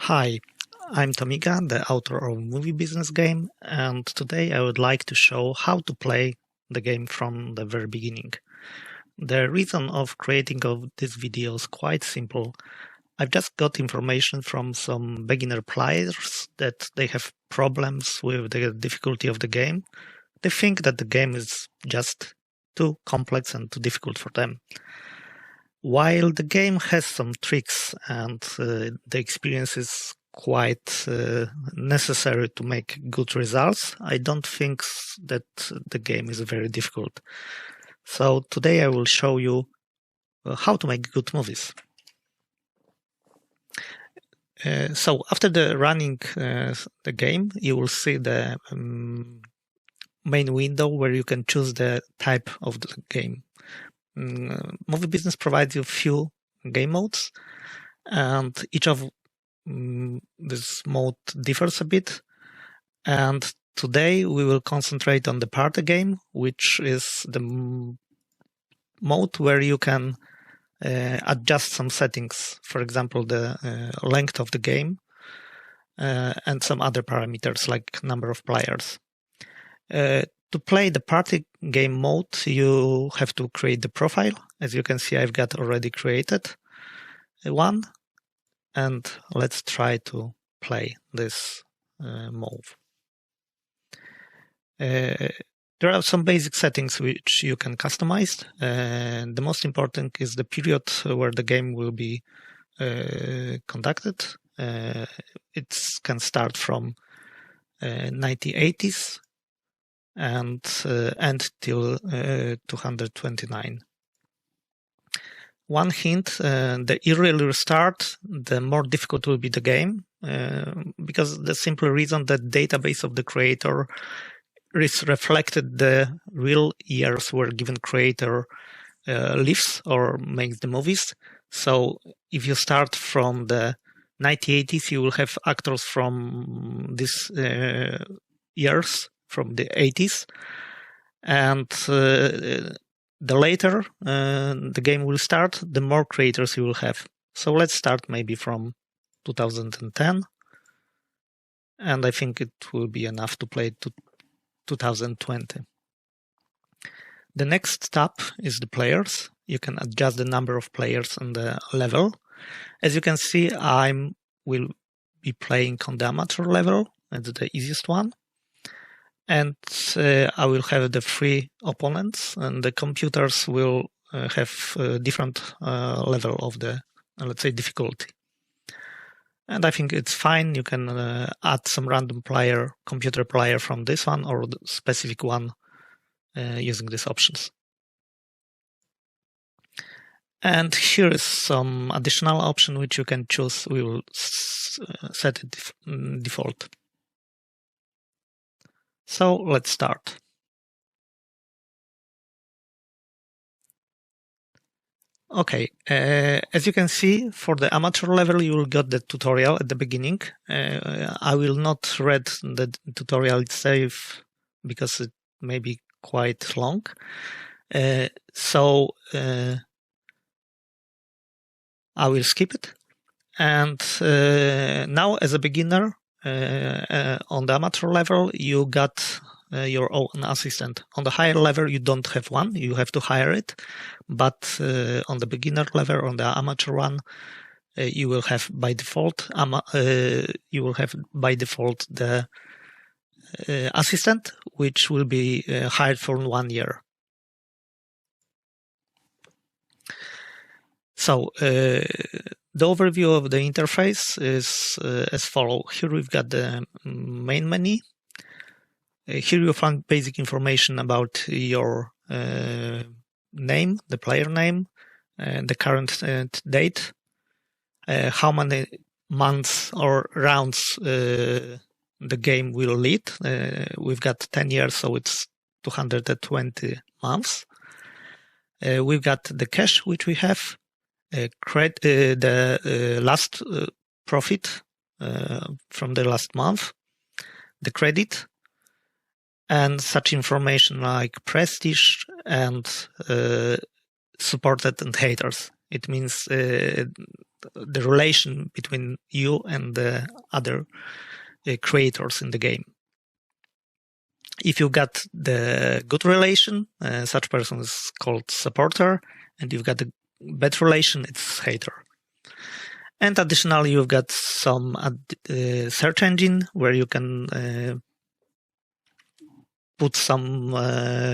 Hi, I'm Tomiga, the author of Movie Business Game, and today I would like to show how to play the game from the very beginning. The reason of creating of this video is quite simple. I've just got information from some beginner players that they have problems with the difficulty of the game. They think that the game is just too complex and too difficult for them. While the game has some tricks and the experience is quite necessary to make good results, I don't think that the game is very difficult. So today I will show you how to make good movies. So after the running the game, you will see the main window where you can choose the type of the game. Movie Business provides you a few game modes, and each of this mode differs a bit. And today we will concentrate on the party game, which is the mode where you can adjust some settings, for example, the length of the game and some other parameters like number of players. To play the party game mode, you have to create the profile. As you can see, I've got already created one. And let's try to play this move. There are some basic settings which you can customize. The most important is the period where the game will be conducted. It can start from 1980s and end till 229. One hint, the earlier you start, the more difficult will be the game, because the simple reason that database of the creator is reflected the real years where given creator lives or makes the movies. So if you start from the 1980s, you will have actors from these years, from the 80s. And the later the game will start, the more creators you will have. So let's start maybe from 2010. And I think it will be enough to play to 2020. The next tab is the players. You can adjust the number of players and the level. As you can see, I will be playing on the amateur level. That's the easiest one. And I will have the 3 opponents, and the computers will have a different level of the, let's say, difficulty. And I think it's fine. You can add some random computer player from this one or the specific one using these options. And here is some additional option which you can choose. We will set it default. So let's start. Okay, as you can see, for the amateur level, you will get the tutorial at the beginning. I will not read the tutorial itself because it may be quite long. So I will skip it. And now as a beginner, on the amateur level, you got your own assistant. On the higher level, you don't have one. You have to hire it. But on the beginner level, on the amateur one, you will have by default. You will have by default the assistant, which will be hired for 1 year. So the overview of the interface is as follows. Here we've got the main menu. Here you'll find basic information about your name, the player name, the current date, how many months or rounds the game will lead. We've got 10 years, so it's 220 months. We've got the cash which we have. The last profit from the last month, the credit, and such information like prestige and supported and haters. It means the relation between you and the other creators in the game. If you got the good relation, such person is called supporter, and you've got the bad relation, it's hater. And additionally, you've got some search engine where you can put some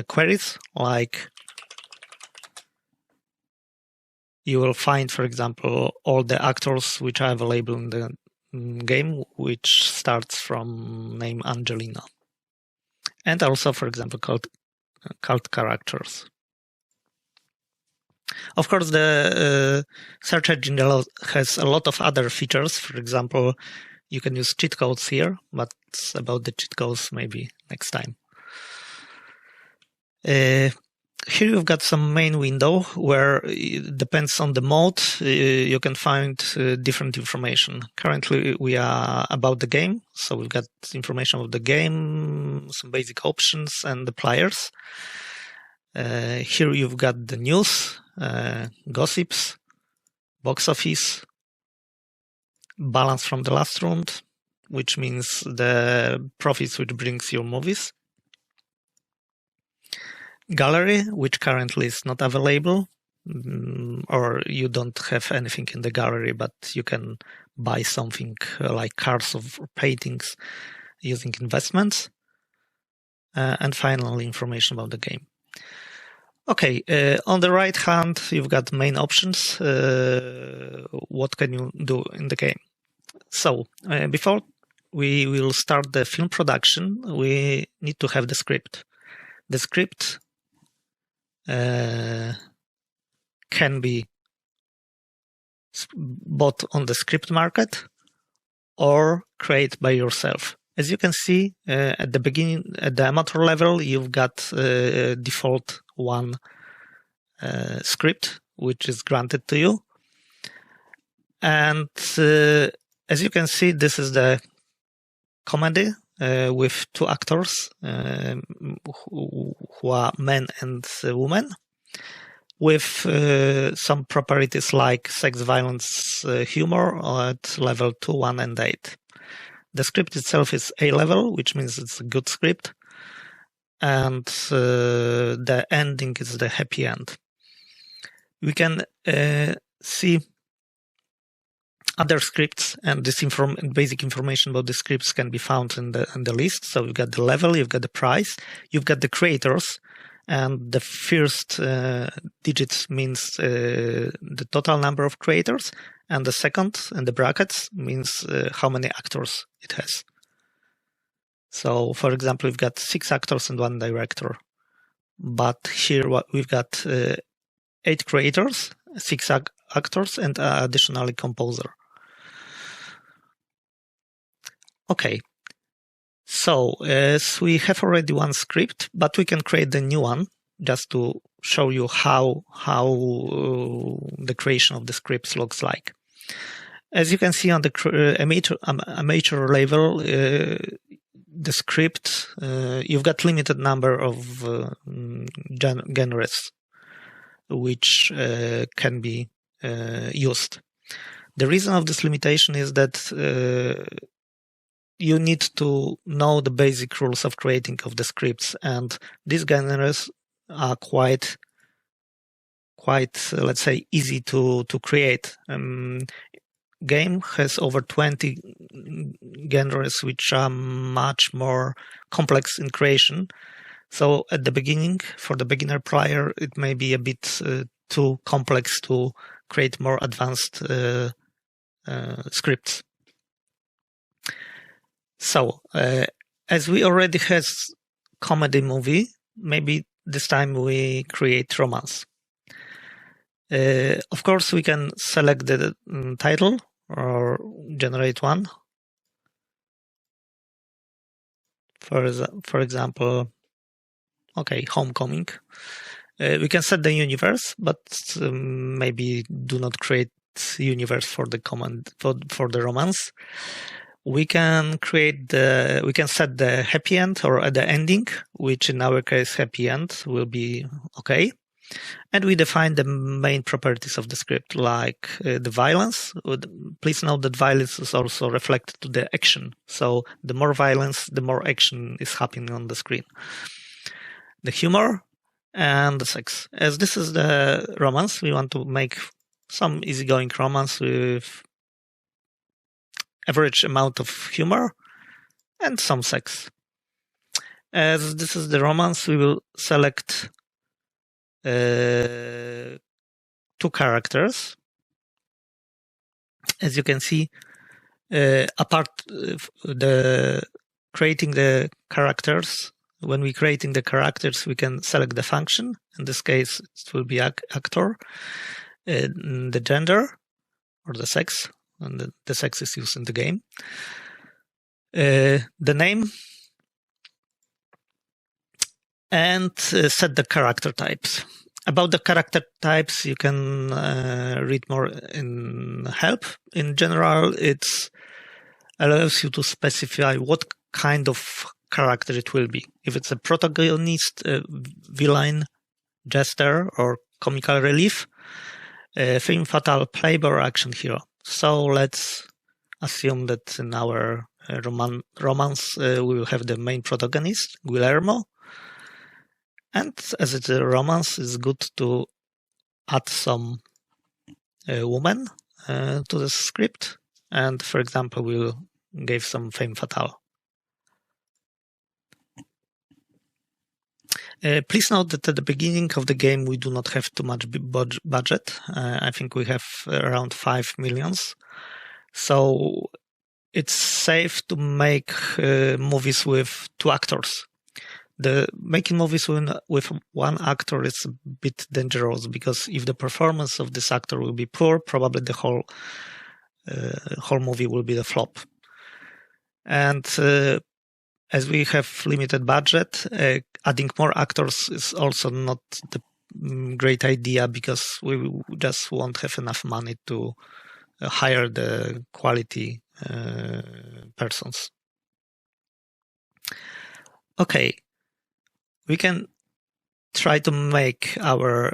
queries, like you will find, for example, all the actors which are available in the game, which starts from name Angelina. And also, for example, cult characters. Of course, the search engine has a lot of other features. For example, you can use cheat codes here, but about the cheat codes maybe next time. Here you've got some main window where it depends on the mode. You can find different information. Currently, we are about the game, so we've got information of the game, some basic options, and the players. Here you've got the news, gossips, box office, balance from the last round, which means the profits which brings your movies. Gallery, which currently is not available, or you don't have anything in the gallery, but you can buy something like cars or paintings using investments. And finally, information about the game. Okay, on the right hand, you've got main options. What can you do in the game? So, before we will start the film production, we need to have the script. The script can be bought on the script market or created by yourself. As you can see, at the beginning, at the amateur level, you've got default one script, which is granted to you. And as you can see, this is the comedy with two actors who are men and women, with some properties like sex, violence, humor at level 2, 1, and 8. The script itself is A level, which means it's a good script, and the ending is the happy end. We can see other scripts, and this basic information about the scripts can be found in the list. So you've got the level, you've got the price, you've got the creators, and the first digit means the total number of creators, and the second and the brackets means how many actors it has. So, for example, we've got 6 actors and 1 director, but here we've got 8 creators, 6 actors, and additionally composer. Okay, so as we have already one script, but we can create a new one just to show you how the creation of the scripts looks like. As you can see on the amateur level, the script, you've got limited number of genres which can be used. The reason of this limitation is that you need to know the basic rules of creating of the scripts, and these genres are quite let's say easy to create. Game has over 20 genres which are much more complex in creation. So at the beginning, for the beginner player, it may be a bit too complex to create more advanced scripts. So, as we already have comedy movie, maybe this time we create romance. Of course, we can select the title or generate one. For example, okay, Homecoming. We can set the universe, but maybe do not create universe for the for the romance. We can set the happy end or the ending, which in our case happy end will be okay. And we define the main properties of the script, like the violence. Please note that violence is also reflected to the action. So the more violence, the more action is happening on the screen. The humor and the sex. As this is the romance, we want to make some easygoing romance with average amount of humor and some sex. As this is the romance, we will select 2 characters. As you can see, apart the creating the characters, when we creating the characters, we can select the function. In this case, it will be actor, the gender or the sex, and the sex is used in the game, the name, and set the character types. About the character types, you can read more in help. In general, it allows you to specify what kind of character it will be. If it's a protagonist, villain, jester, or comical relief, femme fatale, playboy, or action hero. So let's assume that in our romance, we will have the main protagonist, Guillermo. And as it's a romance, it's good to add some women to the script. And for example, we'll give some femme fatale. Please note that at the beginning of the game, we do not have too much budget. I think we have around 5 million. So it's safe to make movies with 2 actors. Making movies with 1 actor is a bit dangerous, because if the performance of this actor will be poor, probably the whole movie will be a flop. And as we have limited budget, adding more actors is also not the great idea, because we just won't have enough money to hire the quality persons. Okay, we can try to make our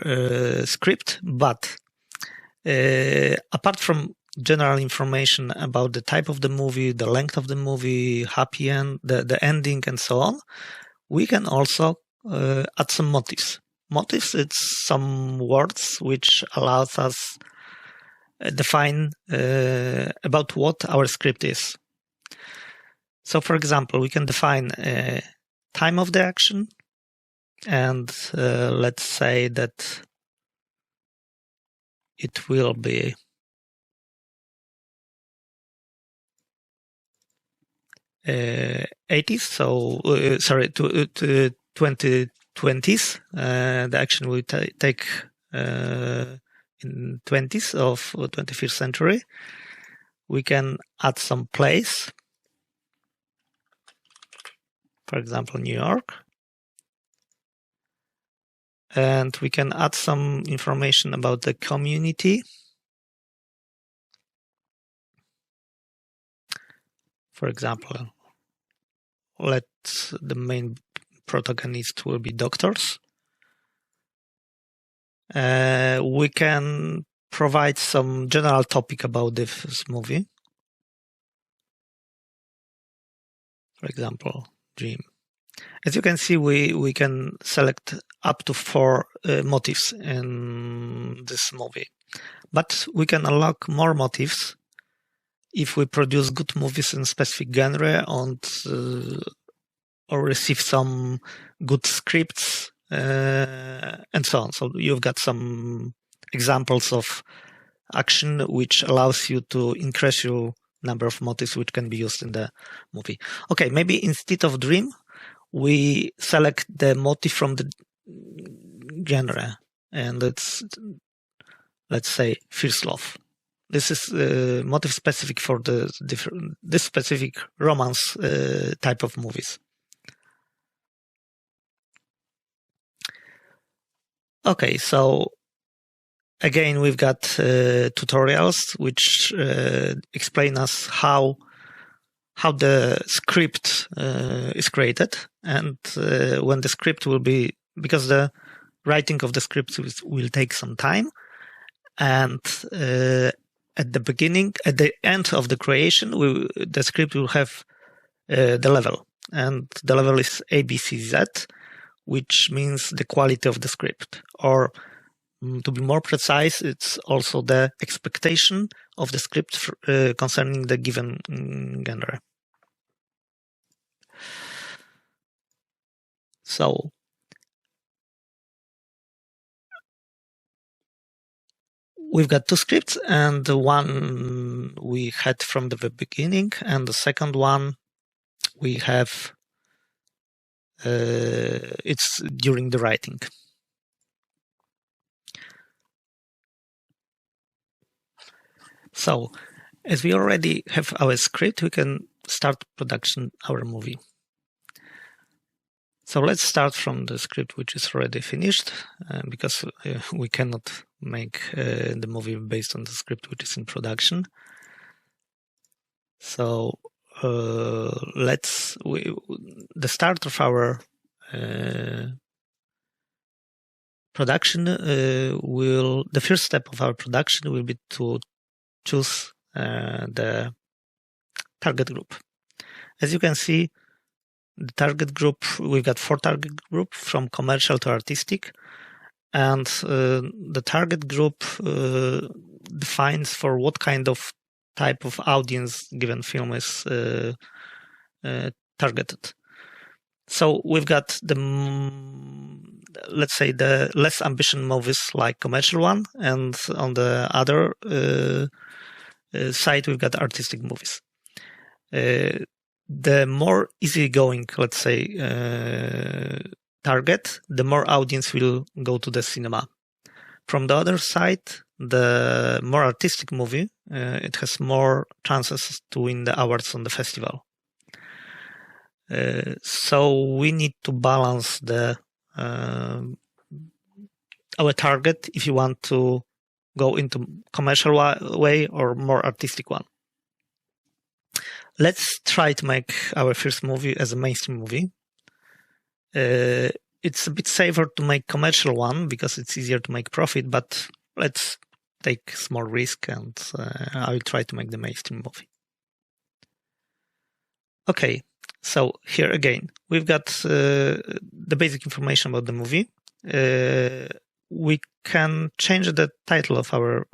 script, but apart from general information about the type of the movie, the length of the movie, happy end, the ending, and so on, we can also add some motifs. Motifs, it's some words which allows us define about what our script is. So, for example, we can define time of the action, and let's say that it will be 80s, so sorry, to 2020s. The action will take in 20s of 21st century. We can add some place, for example, New York. And we can add some information about the community. For example, the main protagonist will be doctors. We can provide some general topic about this movie. For example, dream. As you can see, we can select up to 4 motifs in this movie. But we can unlock more motifs if we produce good movies in specific genre and or receive some good scripts and so on. So you've got some examples of action which allows you to increase your number of motifs which can be used in the movie. Okay, maybe instead of dream, we select the motif from the genre, and let's say first love. This is motif specific for this specific romance type of movies. Okay, so again, we've got tutorials which explain us how the script is created, and when the script will be, because the writing of the scripts will take some time, and at the end of the creation, the script will have the level, and the level is ABCZ, which means the quality of the script, or to be more precise, it's also the expectation of the script concerning the given genre. So we've got two scripts, and the one we had from the beginning, and the second one we have it's during the writing. So, as we already have our script, we can start production our movie. So let's start from the script which is already finished, because we cannot make the movie based on the script which is in production. So the start of our production the first step of our production will be to choose the target group. As you can see, the target group, we've got 4 target groups from commercial to artistic, and the target group defines for what kind of type of audience given film is targeted. So we've got let's say the less ambitious movies like commercial one, and on the other side we've got artistic movies. The more easygoing, let's say, target, the more audience will go to the cinema. From the other side, the more artistic movie, it has more chances to win the awards on the festival. So we need to balance our target if you want to go into commercial way or more artistic one. Let's try to make our first movie as a mainstream movie. It's a bit safer to make commercial one because it's easier to make profit, but let's take small risk, and I will try to make the mainstream movie. Okay, so here again, we've got the basic information about the movie. We can change the title of our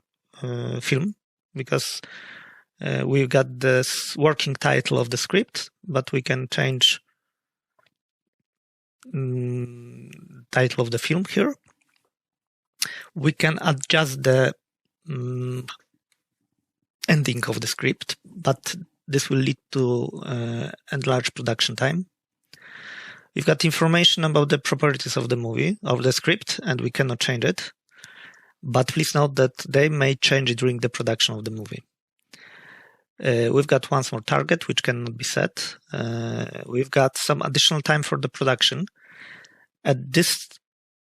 film because we've got this working title of the script, but we can change title of the film here. We can adjust the ending of the script, but this will lead to enlarged production time. We've got information about the properties of the movie, of the script, and we cannot change it. But please note that they may change it during the production of the movie. We've got once more target, which cannot be set. We've got some additional time for the production. At this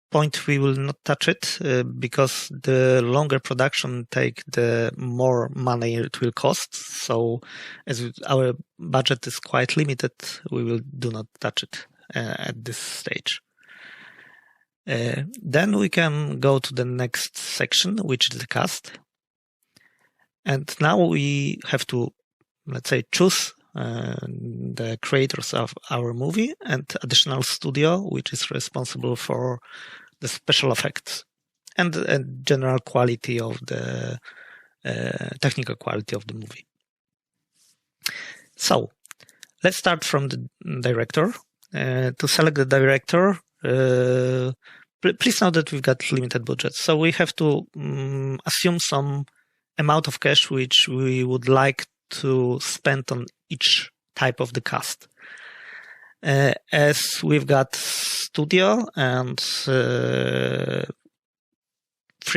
point, we will not touch it because the longer production take, the more money it will cost. So as our budget is quite limited, we will do not touch it at this stage. Then we can go to the next section, which is the cast. And now we have to, let's say, choose the creators of our movie and additional studio, which is responsible for the special effects and general quality of the technical quality of the movie. So let's start from the director. To select the director, please note that we've got limited budget. So we have to assume some amount of cash which we would like to spend on each type of the cast. As we've got studio and 3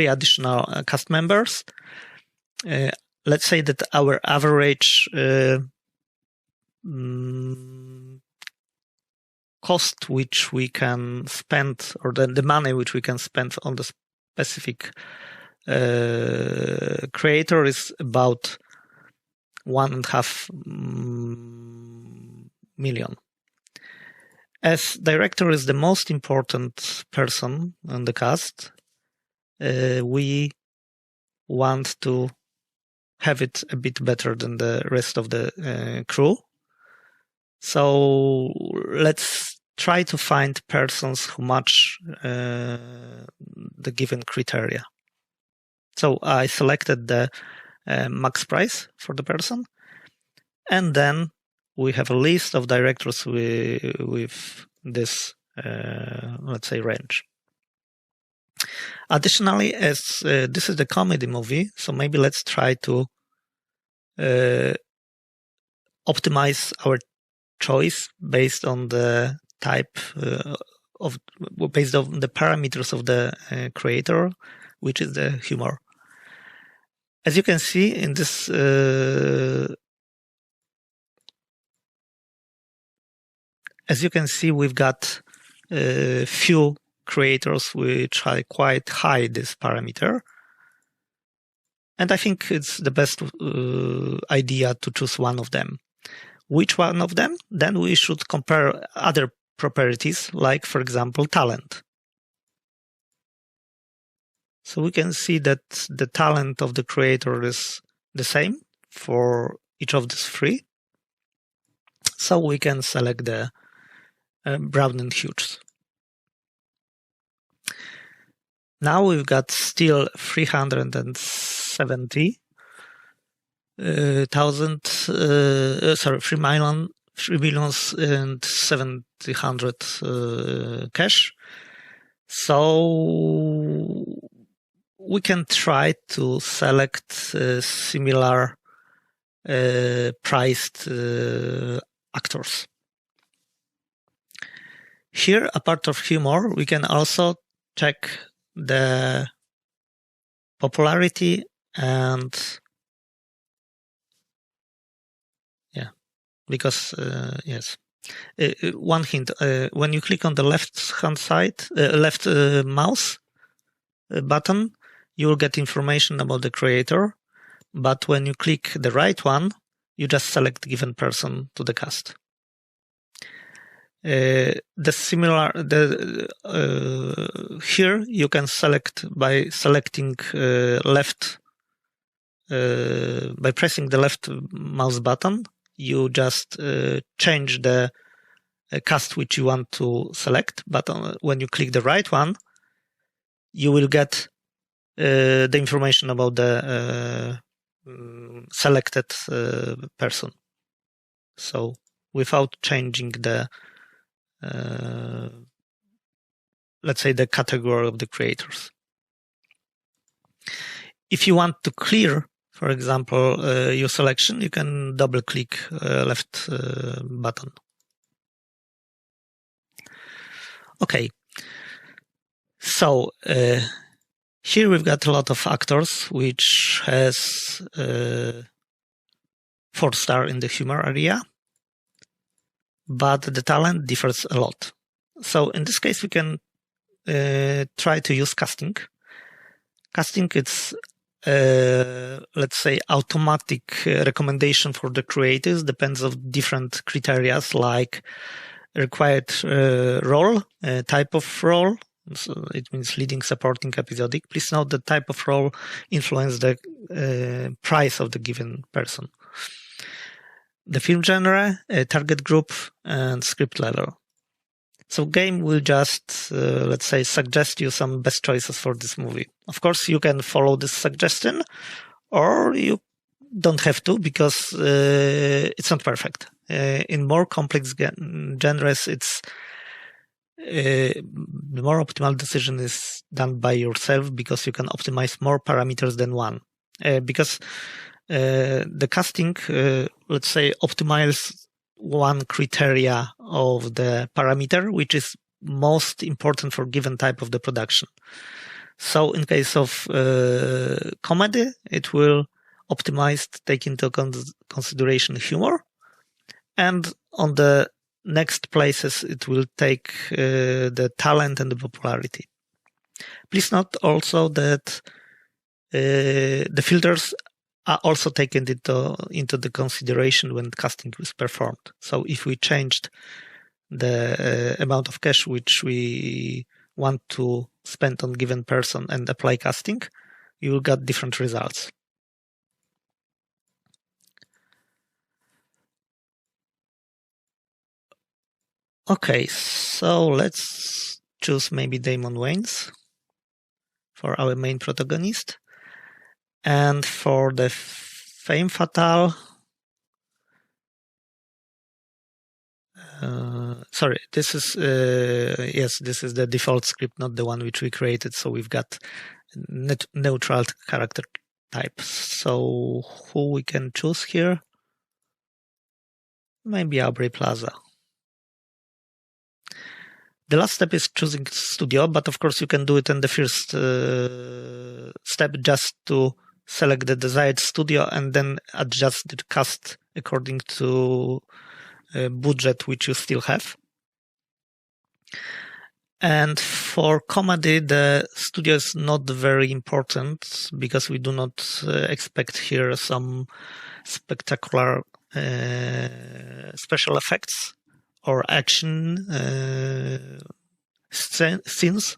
additional cast members, let's say that our average cost which we can spend, or the money which we can spend on the specific creator is about 1.5 million. As director is the most important person in the cast, we want to have it a bit better than the rest of the crew. So let's try to find persons who match the given criteria. So I selected the max price for the person, and then we have a list of directors with this, let's say, range. Additionally, as this is the comedy movie, so maybe let's try to optimize our choice based on the type based on the parameters of the creator, which is the humor. As you can see in this we've got a few creators which are quite high this parameter. And I think it's the best idea to choose one of them. Which one of them? Then we should compare other properties, like, for example, talent. So we can see that the talent of the creator is the same for each of these three. So we can select the Brown and Hughes. Now we've got still 370,000, 3,700,000 cash. So we can try to select similar priced actors. Here, apart of humor, we can also check the popularity and because yes. One hint, when you click on the left-hand side, left mouse button, you will get information about the creator. But when you click the right one, you just select given person to the cast. Here you can select by selecting left, by pressing the left mouse button. You just change the cast which you want to select, but when you click the right one, you will get the information about the selected person. So without changing the, let's say, the category of the creators. If you want to clear, for example, your selection, you can double-click left button. Okay, so here we've got a lot of actors, which has 4-star in the humor area, but the talent differs a lot. So in this case, we can try to use casting. Casting, it's let's say automatic recommendation for the creators, depends on different criteria like required role, type of role. So it means leading, supporting, episodic. Please note the type of role influences the price of the given person. The film genre, target group, and script level. So game will just, let's say, suggest you some best choices for this movie. Of course, you can follow this suggestion, or you don't have to because it's not perfect. In more complex genres, it's the more optimal decision is done by yourself because you can optimize more parameters than one. Because the casting, let's say, optimizes one criteria of the parameter, which is most important for given type of the production. So in case of comedy, it will optimize, take into consideration humor. And on the next places, it will take the talent and the popularity. Please note also that the filters are also taken into the consideration when casting is performed. So if we changed the amount of cash which we want to spend on given person and apply casting, you will get different results. Okay, so let's choose maybe Damon Wayans for our main protagonist. And for the femme fatale, sorry, this is, yes, this is the default script, not the one which we created. So we've got neutral character type. So who we can choose here? Maybe Aubrey Plaza. The last step is choosing studio, but of course you can do it in the first step just to select the desired studio and then adjust the cast according to budget which you still have. And for comedy, the studio is not very important because we do not expect here some spectacular special effects or action scenes.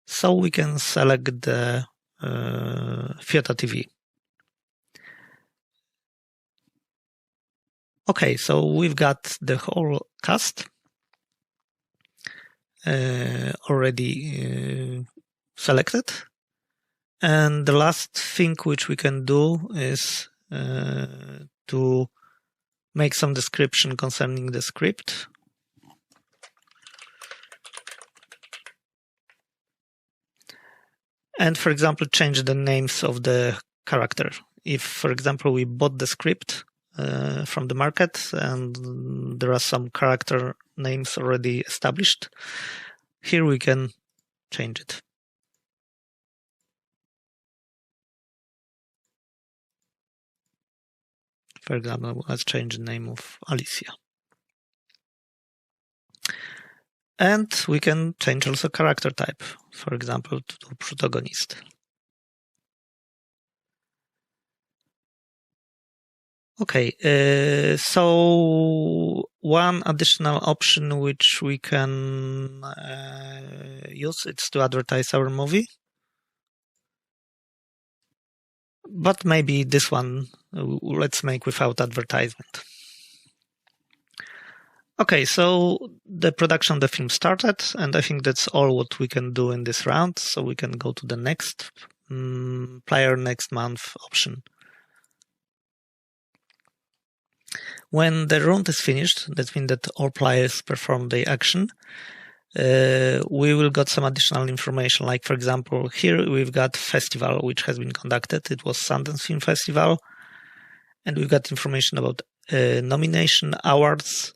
So we can select the Fiata TV. Okay, so we've got the whole cast already selected. And the last thing which we can do is to make some description concerning the script. And for example, change the names of the character. If, for example, we bought the script from the market and there are some character names already established, here we can change it. For example, let's change the name of Alicia. And we can change also character type, for example, to protagonist. Okay, so one additional option which we can use is to advertise our movie. But maybe this one, let's make without advertisement. Okay, so the production of the film started, and I think that's all what we can do in this round. So we can go to the next player next month option. When the round is finished, that means that all players perform the action. We will get some additional information. Like, for example, here we've got festival which has been conducted. It was Sundance Film Festival. And we've got information about nomination, awards,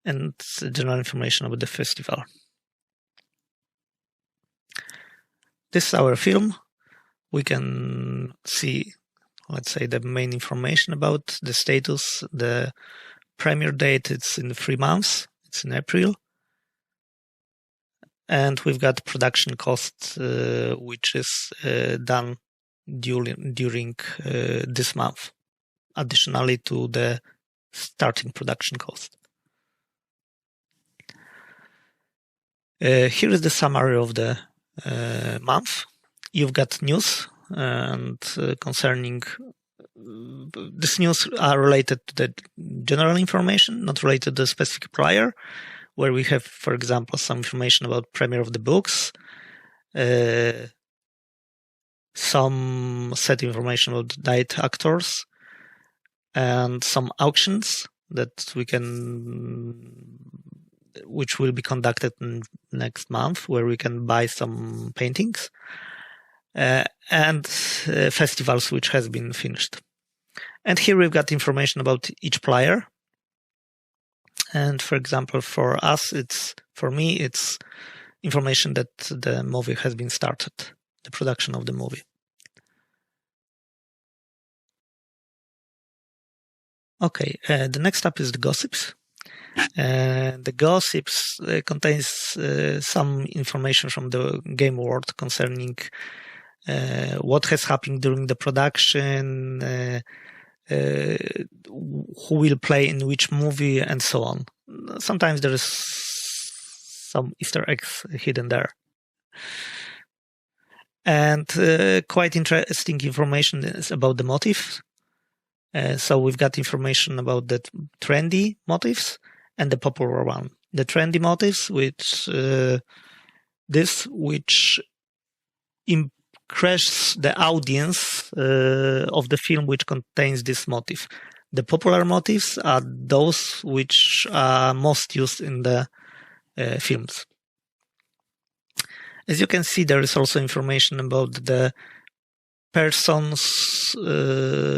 and general information about the festival. This is our film. We can see, let's say, the main information about the status. The premiere date, it's in 3 months. It's in April. And we've got production cost, which is done during this month, additionally to the starting production cost. Here is the summary of the month. You've got news and concerning this news are related to the general information, not related to the specific player, where we have, for example, some information about premiere of the books, some set information about diet actors, and some auctions that we can, which will be conducted in next month, where we can buy some paintings, and festivals which has been finished. And here we've got information about each player. And for example, for me, it's information that the movie has been started, the production of the movie. Okay, the next up is the gossips. The gossips contains some information from the game world concerning what has happened during the production, who will play in which movie, and so on. sometimes there is some Easter eggs hidden there. And quite interesting information is about the motif. So we've got information about the trendy motifs and the popular one. The trendy motifs, which increase the audience of the film which contains this motif. The popular motifs are those which are most used in the films. As you can see, there is also information about the persons,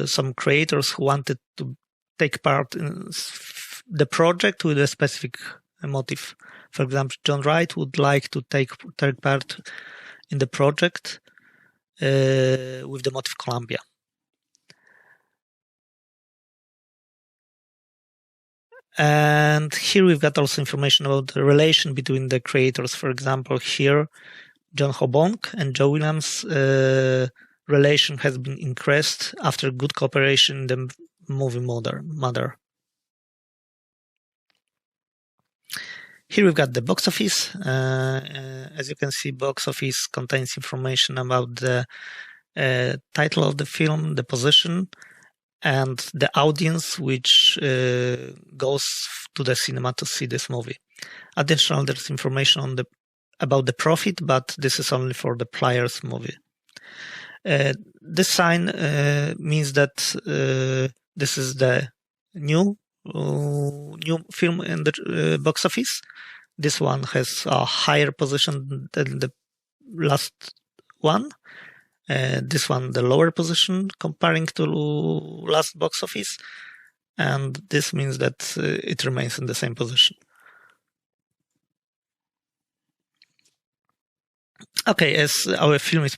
some creators who wanted to take part in the project with a specific motive. For example, John Wright would like to take part in the project with the motif Columbia. And here we've got also information about the relation between the creators. For example, here, John Hobonk and Joe Williams' relation has been increased after good cooperation in the movie Mother. Here we've got the box office. As you can see, box office contains information about the title of the film, the position, and the audience which goes to the cinema to see this movie. Additional, there's information about the profit, but this is only for the Pliers movie. This sign means that this is the new film in the box office. This one has a higher position than the last one. This one, the lower position comparing to last box office. And this means that it remains in the same position. Okay, as our film is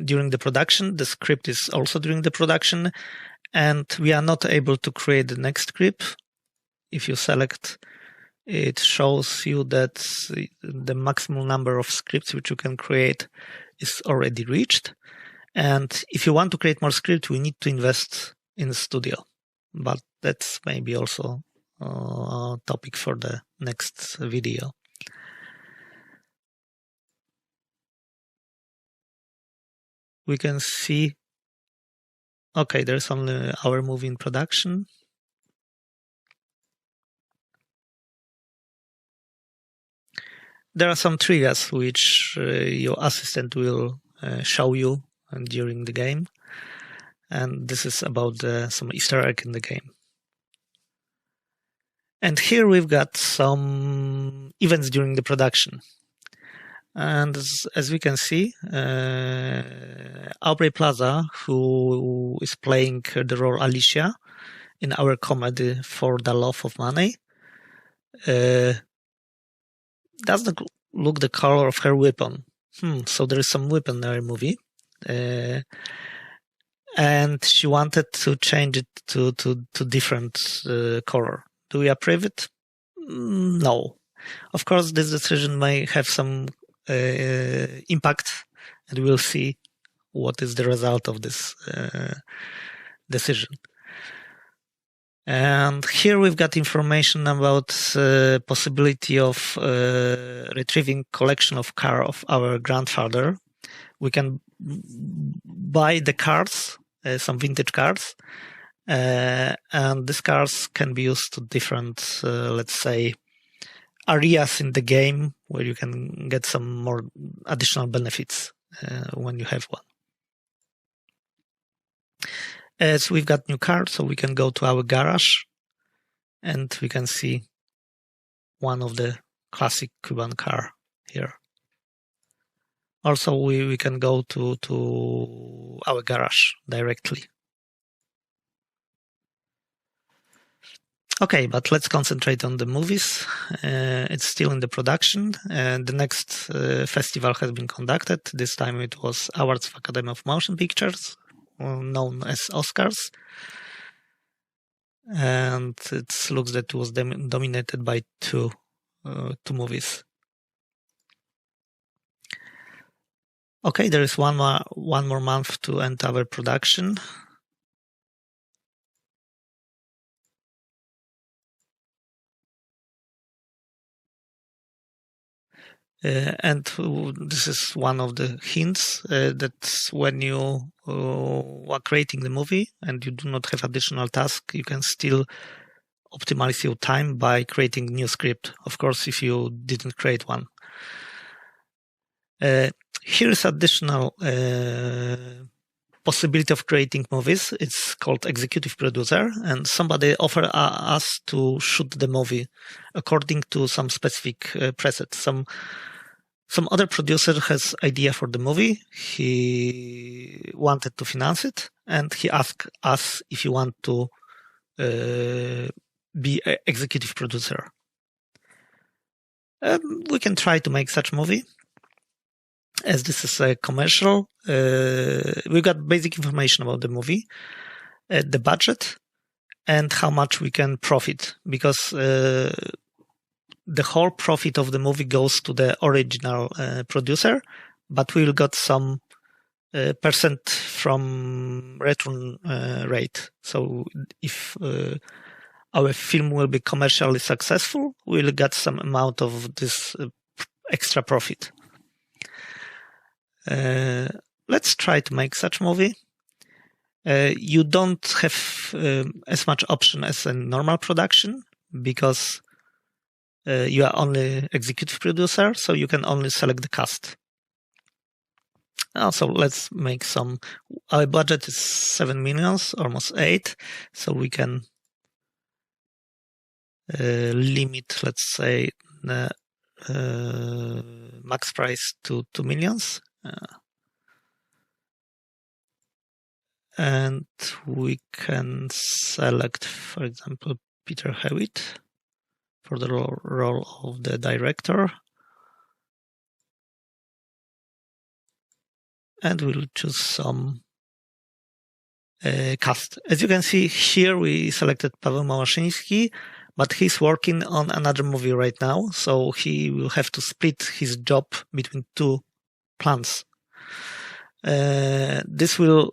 during the production, the script is also during the production, and we are not able to create the next script. If you select, it shows you that the maximum number of scripts which you can create is already reached. And if you want to create more scripts, we need to invest in the studio. But that's maybe also a topic for the next video. We can see, okay, there's only our movie in production. There are some triggers which your assistant will show you during the game. And this is about some Easter egg in the game. And here we've got some events during the production. And as we can see, Aubrey Plaza, who is playing the role Alicia in our comedy For the Love of Money, doesn't look the color of her weapon. So there is some weapon in our movie. And she wanted to change it to different color. Do we approve it? No. Of course, this decision may have some impact, and we'll see what is the result of this decision. And here we've got information about possibility of retrieving collection of car of our grandfather. We can buy the cars, some vintage cars, and these cars can be used to different, let's say, areas in the game where you can get some more additional benefits when you have one. As we've got new cars, so we can go to our garage and we can see one of the classic Cuban car here. Also, we can go to our garage directly. Okay, but let's concentrate on the movies. It's still in the production. The next festival has been conducted. This time it was Awards of Academy of Motion Pictures, known as Oscars. And it looks that it was dominated by two movies. Okay, there is one more month to end our production. And this is one of the hints that when you are creating the movie and you do not have additional tasks, you can still optimize your time by creating new script. Of course, if you didn't create one. Here is additional possibility of creating movies. It's called executive producer, and somebody offered us to shoot the movie according to some specific preset. Some other producer has idea for the movie. He wanted to finance it, and he asked us if you want to be an executive producer. We can try to make such movie. As this is a commercial, we got basic information about the movie, the budget, and how much we can profit, because the whole profit of the movie goes to the original producer, but we'll got some percent from return rate. So if our film will be commercially successful, we'll get some amount of this extra profit. Let's try to make such movie. You don't have as much option as a normal production, because you are only executive producer, so you can only select the cast. Also, let's make some. Our budget is 7 million, almost 8, so we can limit, let's say, the max price to 2 million. And we can select, for example, Peter Hewitt for the role of the director. And we'll choose some cast. As you can see here, we selected Paweł Małaszyński, but he's working on another movie right now, so he will have to split his job between 2 plans. This will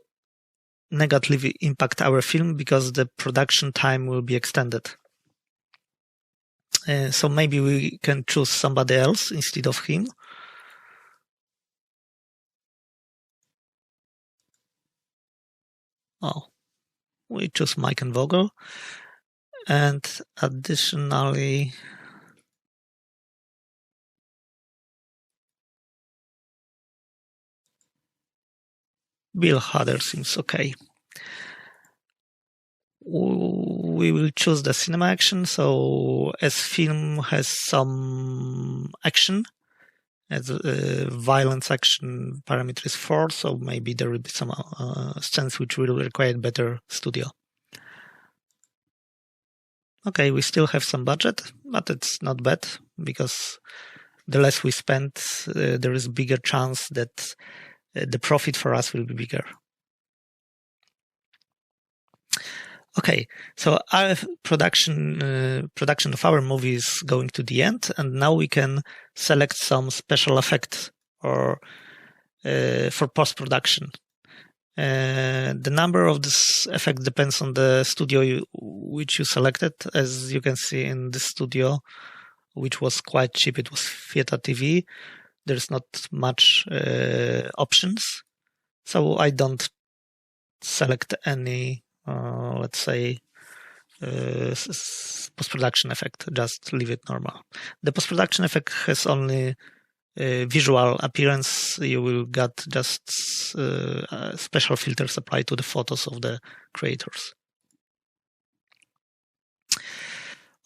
negatively impact our film because the production time will be extended. So maybe we can choose somebody else instead of him. Oh, we choose Mike and Vogel. And additionally, Bill Hader seems okay. We will choose the cinema action. So as film has some action, as violence action parameter is 4, so maybe there will be some scenes which will require better studio. Okay, we still have some budget, but it's not bad, because the less we spend, there is a bigger chance that the profit for us will be bigger. Okay, so our production of our movie is going to the end, and now we can select some special effects or for post-production. The number of this effect depends on the studio which you selected. As you can see in this studio, which was quite cheap, it was Fieta TV. There's not much options, so I don't select any, let's say, post-production effect. Just leave it normal. The post-production effect has only visual appearance. You will get just special filters applied to the photos of the creators.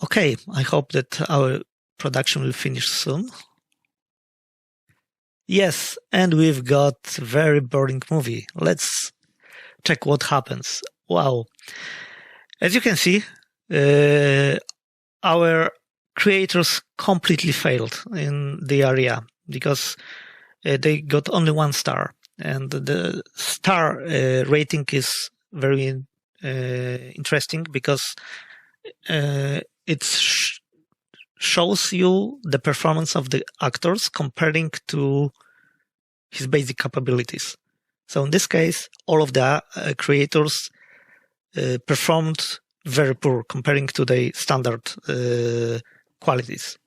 Okay, I hope that our production will finish soon. Yes, and we've got a very boring movie. Let's check what happens. Wow. As you can see, our creators completely failed in the area, because they got only 1 star. And the star rating is very interesting, because it shows you the performance of the actors comparing to his basic capabilities. So in this case, all of the creators performed very poor comparing to the standard qualities.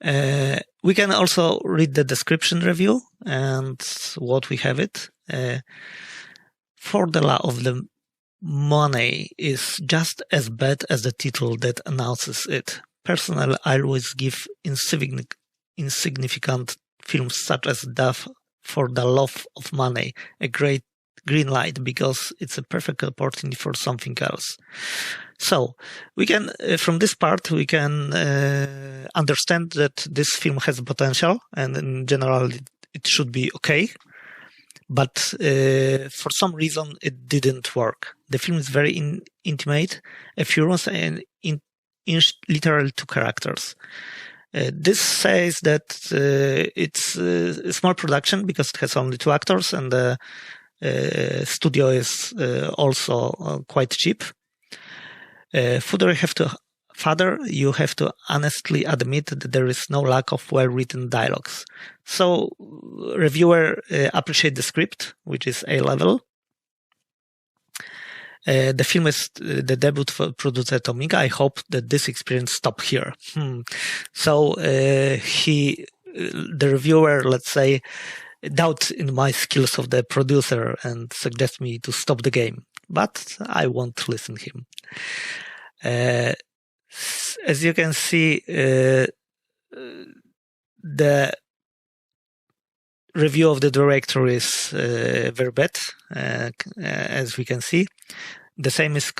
We can also read the description review and what we have it. For the Love of the Money is just as bad as the title that announces it. Personally, I always give insignificant films such as Death for the Love of Money a great green light because it's a perfect opportunity for something else. So we can, from this part, we can understand that this film has potential, and in general, it should be okay. But for some reason, it didn't work. The film is very intimate, furious, and literal to characters. This says that it's a small production because it has only 2 actors, and the studio is also quite cheap. Further, you have to honestly admit that there is no lack of well-written dialogues. So, reviewer appreciate the script, which is A-level. The film is the debut for producer Tomica. I hope that this experience stops here. So, the reviewer, let's say, doubt in my skills of the producer and suggest me to stop the game. But I won't listen to him. As you can see, the review of the director is very bad, as we can see. The same is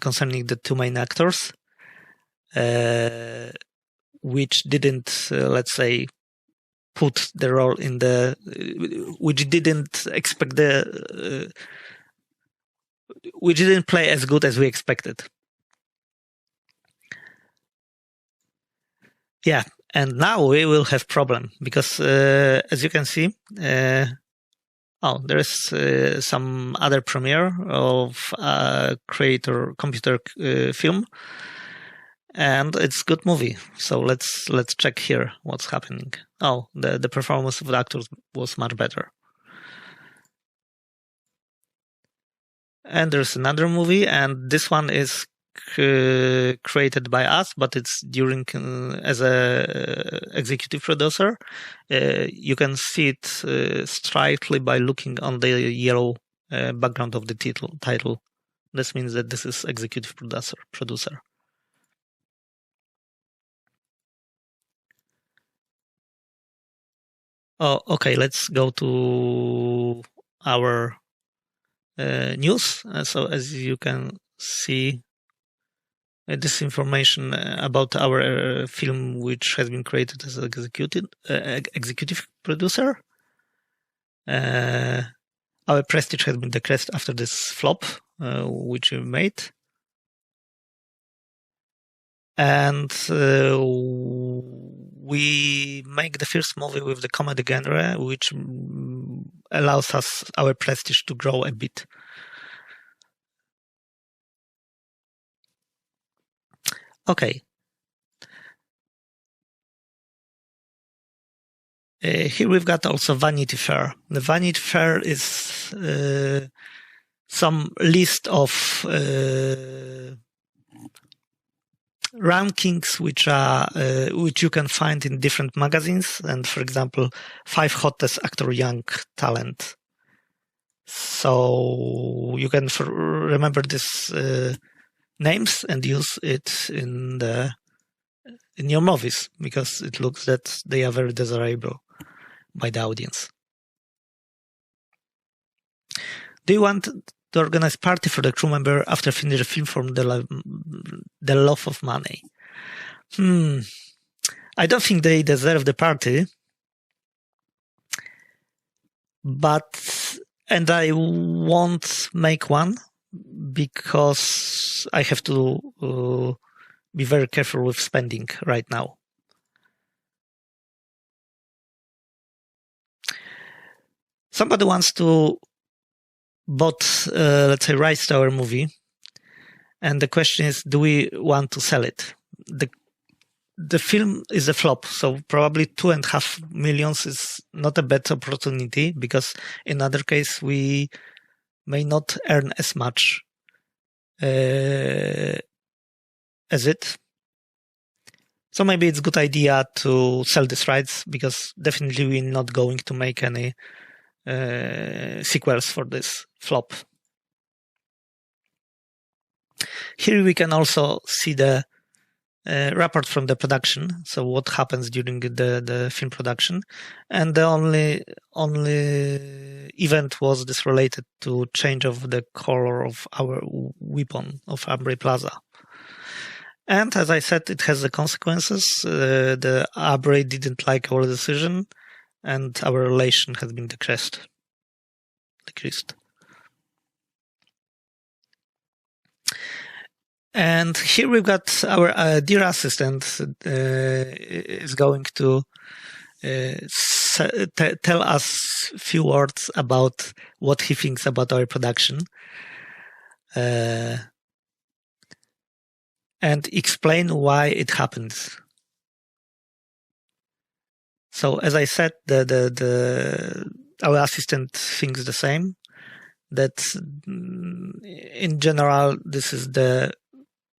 concerning the 2 main actors, which didn't, let's say, put the role in which didn't expect which didn't play as good as we expected. Yeah, and now we will have problem because as you can see, there is some other premiere of computer film, and it's good movie. So let's check here what's happening. The performance of the actors was much better. And there's another movie, and this one is created by us, but it's during as a executive producer. You can see it slightly by looking on the yellow background of the title. This means that this is executive producer. Okay, let's go to our news. So as you can see, this information about our film, which has been created as executive producer. Our prestige has been decreased after this flop, which we made. And we make the first movie with the comedy genre, which allows us our prestige to grow a bit. Okay. Here we've got also Vanity Fair. The Vanity Fair is some list of rankings which you can find in different magazines, and for example, 5 hottest actor young talent. So you can remember this names and use it in your movies because it looks that they are very desirable by the audience. Do you want to organize party for the crew member after finishing the film from the Love of Money? I don't think they deserve the party, and I won't make one because I have to be very careful with spending right now. Somebody wants to let's say, rights to our movie, and the question is, do we want to sell it? The film is a flop, so probably 2.5 million is not a bad opportunity because in other case we may not earn as much as it. So maybe it's a good idea to sell these rights, because definitely we're not going to make any sequels for this flop. Here we can also see the report from the production, so what happens during the film production, and the only event was this related to change of the color of our weapon of Aubrey Plaza. And as I said, it has the consequences. The Aubrey didn't like our decision, and our relation has been decreased. And here we've got our dear assistant is going to tell us a few words about what he thinks about our production and explain why it happened. So as I said, our assistant thinks the same, that in general, this is the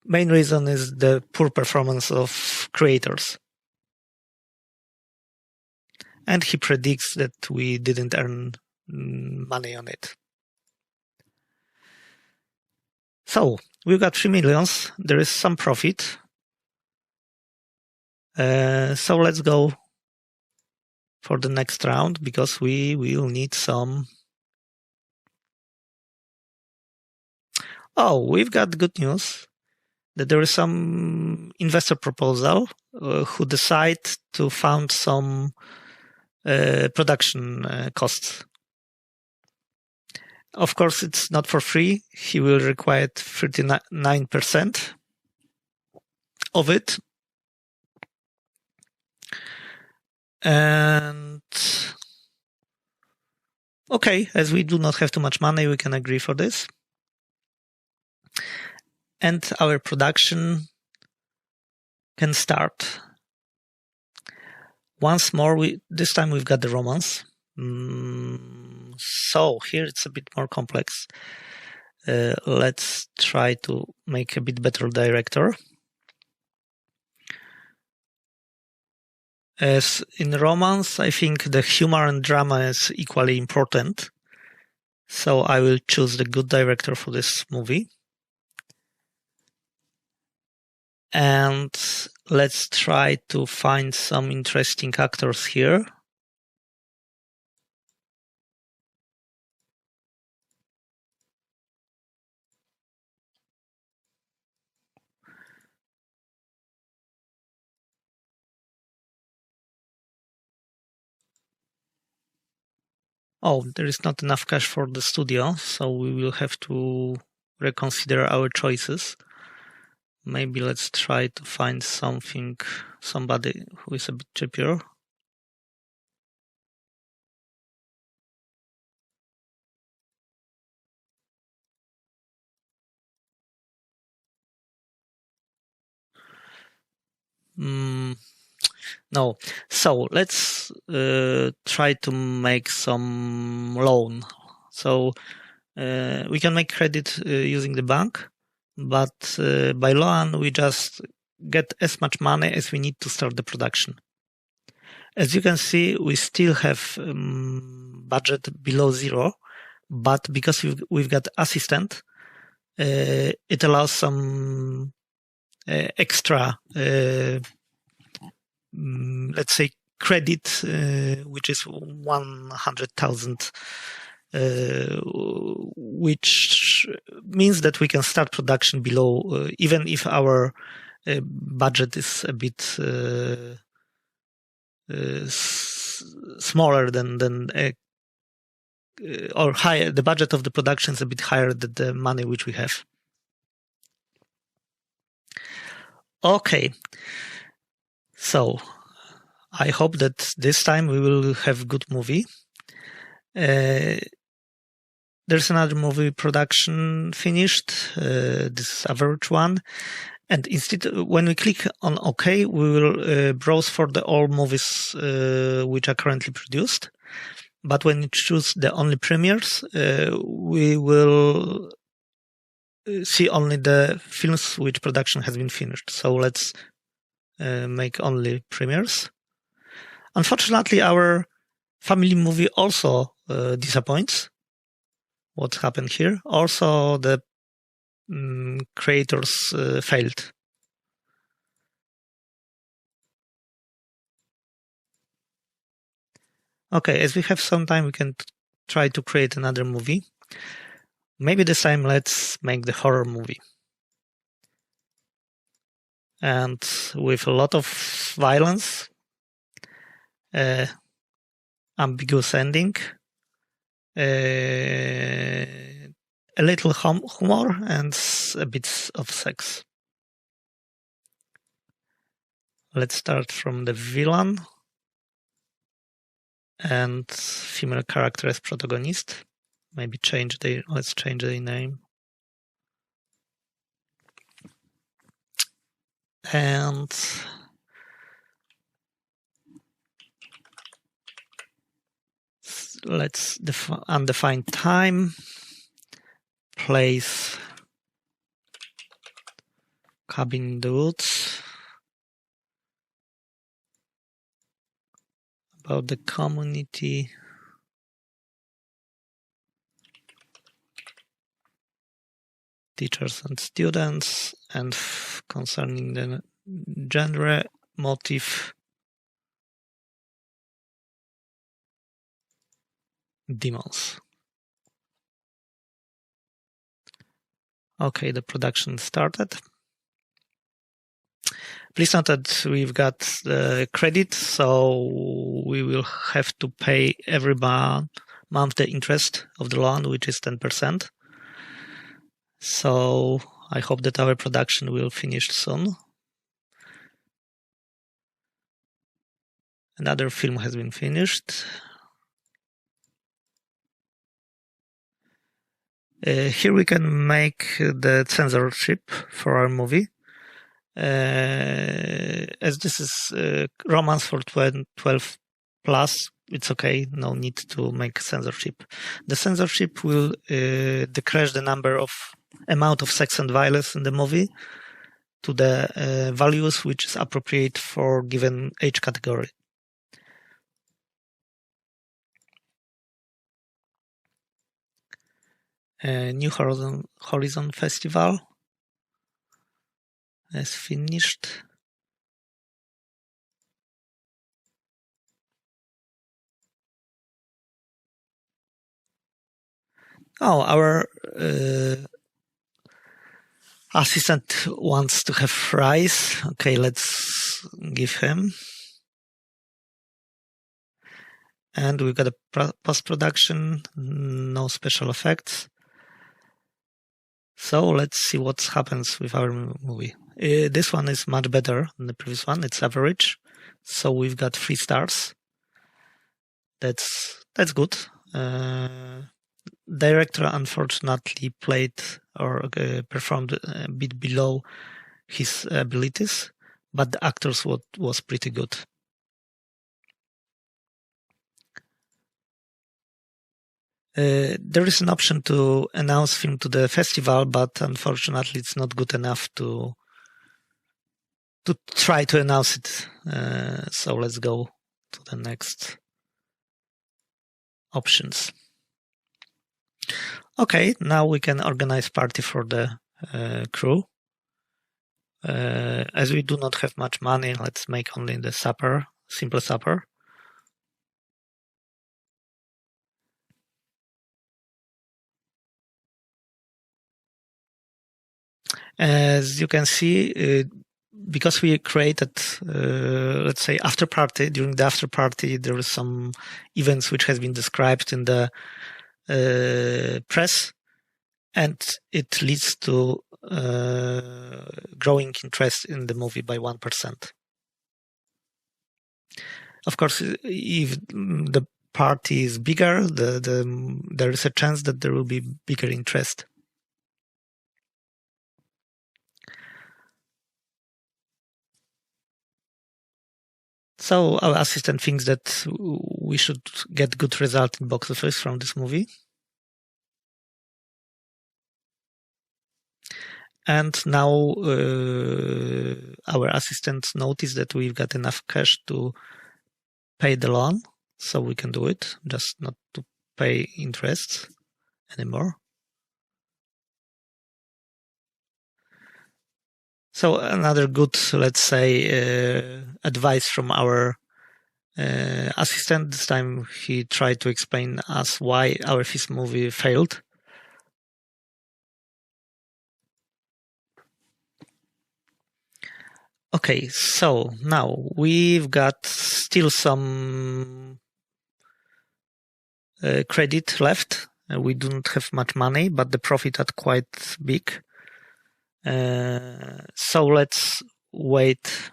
main reason is the poor performance of creators. And he predicts that we didn't earn money on it. So we've got 3 million. There is some profit. So let's go for the next round, because we will need some. Oh, we've got good news that there is some investor proposal who decide to fund some production costs. Of course, it's not for free. He will require 39% of it. And okay, as we do not have too much money, we can agree for this. And our production can start. Once more, this time we've got the romance. So here it's a bit more complex. Let's try to make a bit better director. As in romance, I think the humor and drama is equally important. So I will choose the good director for this movie. And let's try to find some interesting actors here. Oh, there is not enough cash for the studio, so we will have to reconsider our choices. Maybe let's try to find somebody who is a bit cheaper. No. So let's try to make some loan. So we can make credit using the bank, but by loan we just get as much money as we need to start the production. As you can see, we still have budget below zero, but because we've got assistant, it allows some extra, let's say, credit, which is 100,000, which means that we can start production below, even if our budget is a bit smaller than or higher. The budget of the production is a bit higher than the money which we have. Okay, so I hope that this time we will have good movie. There's another movie production finished. This is average one. And instead, when we click on OK, we will browse for the all movies which are currently produced. But when you choose the only premieres, we will see only the films which production has been finished. So let's make only premieres. Unfortunately, our family movie also disappoints. What happened here? Also, the creators failed. Okay, as we have some time, we can try to create another movie. Maybe this time let's make the horror movie. And with a lot of violence, ambiguous ending, a little humor, and a bit of sex. Let's start from the villain and female character as protagonist. Maybe let's change the name. And let's undefined time, place, cabin in the woods. About the community. Teachers and students, and concerning the genre, motive, demons. Okay, the production started. Please note that we've got the credit, so we will have to pay every month the interest of the loan, which is 10%. So I hope that our production will finish soon. Another film has been finished. Here we can make the censorship for our movie. As this is romance for 12 plus, it's okay. No need to make censorship. The censorship will decrease the amount of sex and violence in the movie to the values which is appropriate for given age category. New Horizon Festival is finished. Oh, our assistant wants to have fries. Okay, let's give him. And we've got a post-production, no special effects. So let's see what happens with our movie. This one is much better than the previous one. It's average. So we've got 3 stars. That's good. Director unfortunately played or performed a bit below his abilities, but the actors was pretty good. There is an option to announce film to the festival, but unfortunately it's not good enough to try to announce it. So let's go to the next options. Okay, now we can organize party for the crew. As we do not have much money, let's make only the simple supper. As you can see, because we created, let's say, after party, during the after party, there is some events which has been described in the press, and it leads to growing interest in the movie by 1%. Of course, if the party is bigger, there is a chance that there will be bigger interest. So our assistant thinks that we should get good result in box office from this movie. And now our assistant noticed that we've got enough cash to pay the loan, so we can do it, just not to pay interest anymore. So another good, let's say, advice from our assistant. This time he tried to explain us why our first movie failed. Okay, so now we've got still some credit left. We don't have much money, but the profit are quite big. So let's wait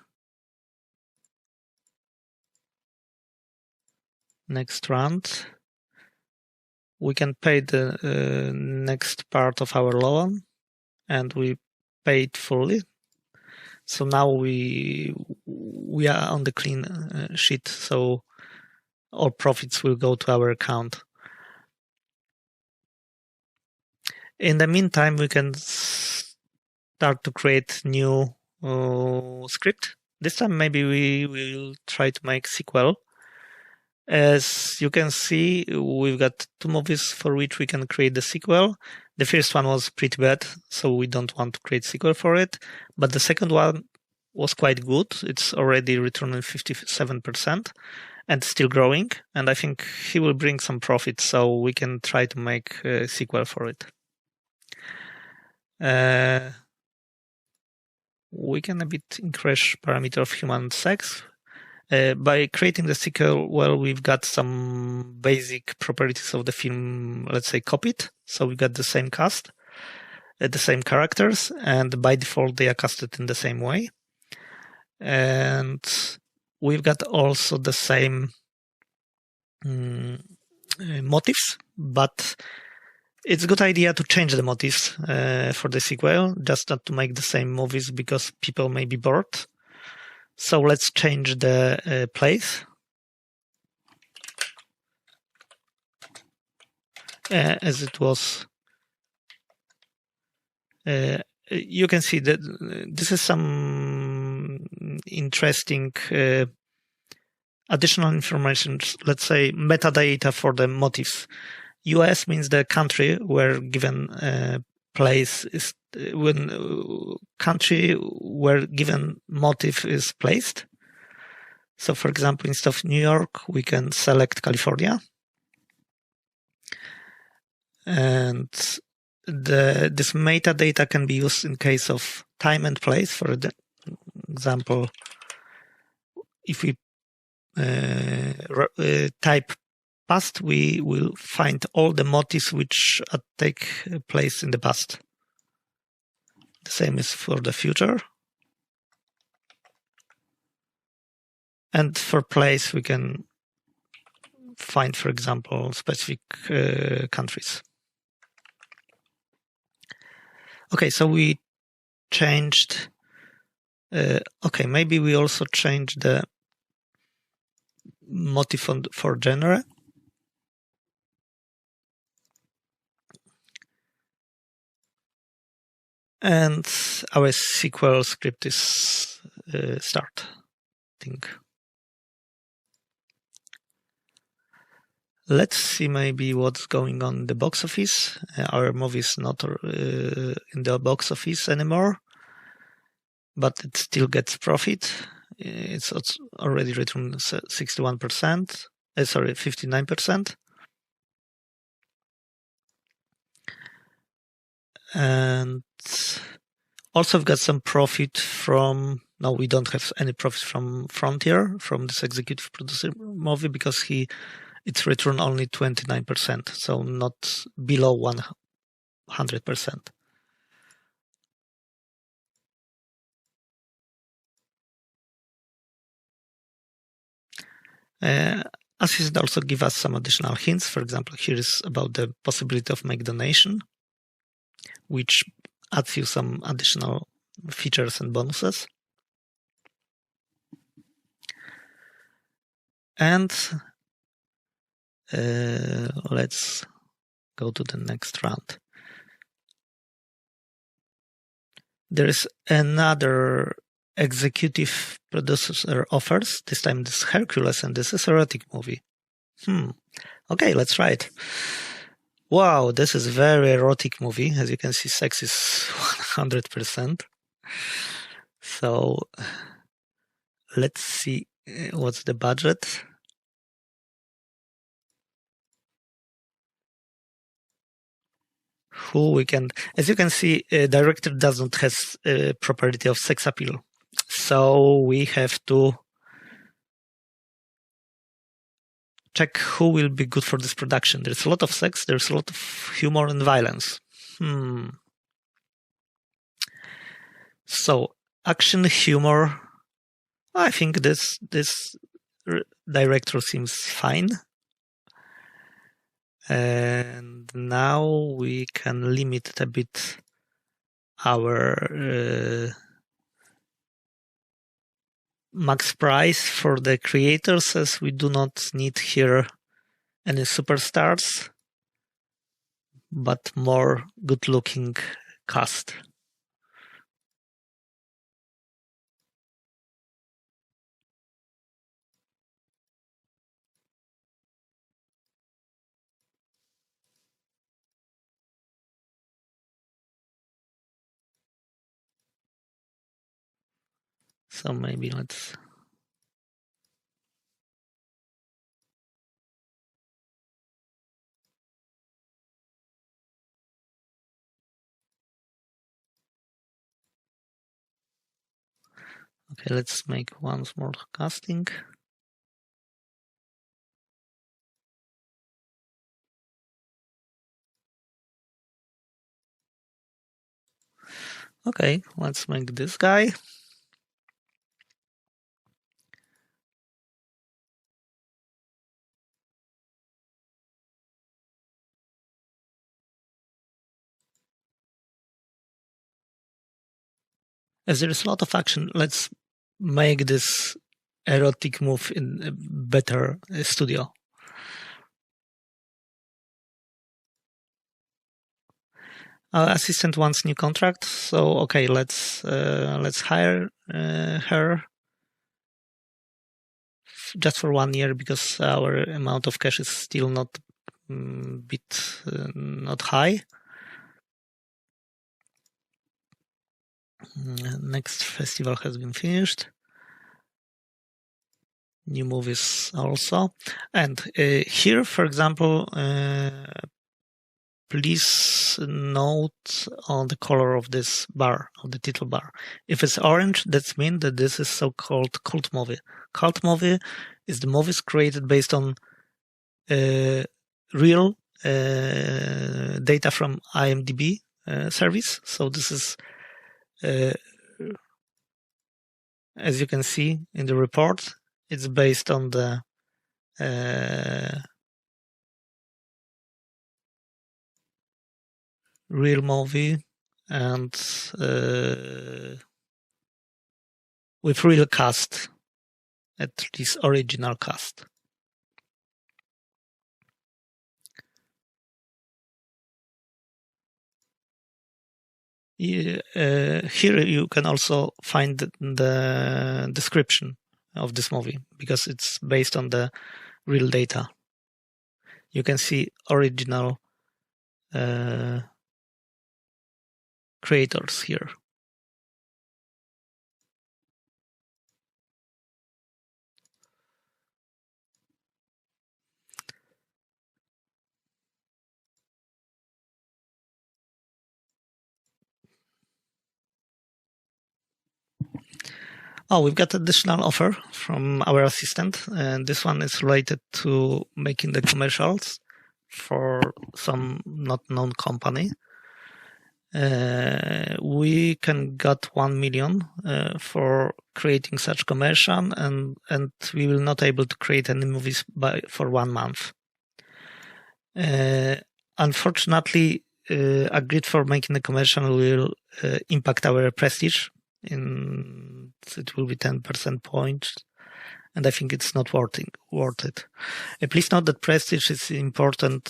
next round. We can pay the next part of our loan, and we paid fully. So now we are on the clean sheet. So all profits will go to our account. In the meantime, we can start to create new script. This time, maybe we will try to make sequel. As you can see, we've got 2 movies for which we can create the sequel. The first one was pretty bad, so we don't want to create sequel for it. But the second one was quite good. It's already returning 57% and still growing. And I think he will bring some profit, so we can try to make a sequel for it. We can a bit increase parameter of human sex. By creating the sequel, well, we've got some basic properties of the film, let's say, copied. So we got the same cast, the same characters, and by default, they are casted in the same way. And we've got also the same motives, but it's a good idea to change the motives for the sequel, just not to make the same movies because people may be bored. So let's change the place. As it was. You can see that this is some interesting additional information, let's say metadata for the motifs. US means the country where given place is when country where given motif is placed. So, for example, instead of New York, we can select California, and this metadata can be used in case of time and place. For example, if we type past, we will find all the motifs which take place in the past. The same is for the future. And for place, we can find, for example, specific countries. Okay, so we changed. Okay, maybe we also changed the motif for genre. And our sequel script is starting. Let's see maybe what's going on in the box office. Our movie is not in the box office anymore, but it still gets profit. It's already returned 61%. 59%. And also we've got some profit from. No, we don't have any profit from Frontier, from this executive producer movie, because it's returned only 29%, so not below 100%. Assistant also give us some additional hints. For example, here is about the possibility of make donation, which adds you some additional features and bonuses. And let's go to the next round. There is another executive producer offers. This time this is Hercules, and this is erotic movie. Okay, let's try it. Wow, this is very erotic movie. As you can see, sex is 100%. So let's see what's the budget. Who we can, as you can see, director doesn't have property of sex appeal. So we have to check who will be good for this production. There's a lot of sex, there's a lot of humor and violence. So action, humor. I think this director seems fine. And now we can limit a bit our max price for the creators, as we do not need here any superstars, but more good-looking cast. So maybe let's... Okay, let's make once more casting. Okay, let's make this guy. As there is a lot of action, let's make this erotic move in a better studio. Our assistant wants new contract, so okay, let's hire her just for 1 year, because our amount of cash is still not not high. Next festival has been finished. New movies also. And here, for example, please note on the color of this bar, of the title bar. If it's orange, that means that this is so-called cult movie. Cult movie is the movies created based on real data from IMDb service. So this is, as you can see in the report, it's based on the real movie and with real cast, at least original cast. Here you can also find the description of this movie, because it's based on the real data. You can see original creators here. Oh, we've got additional offer from our assistant, and this one is related to making the commercials for some not known company. We can get 1 million for creating such commercial, and we will not able to create any movies for 1 month. Unfortunately, agreed for making the commercial will impact our prestige. It will be 10% points, and I think it's not worth it. Please note that prestige is important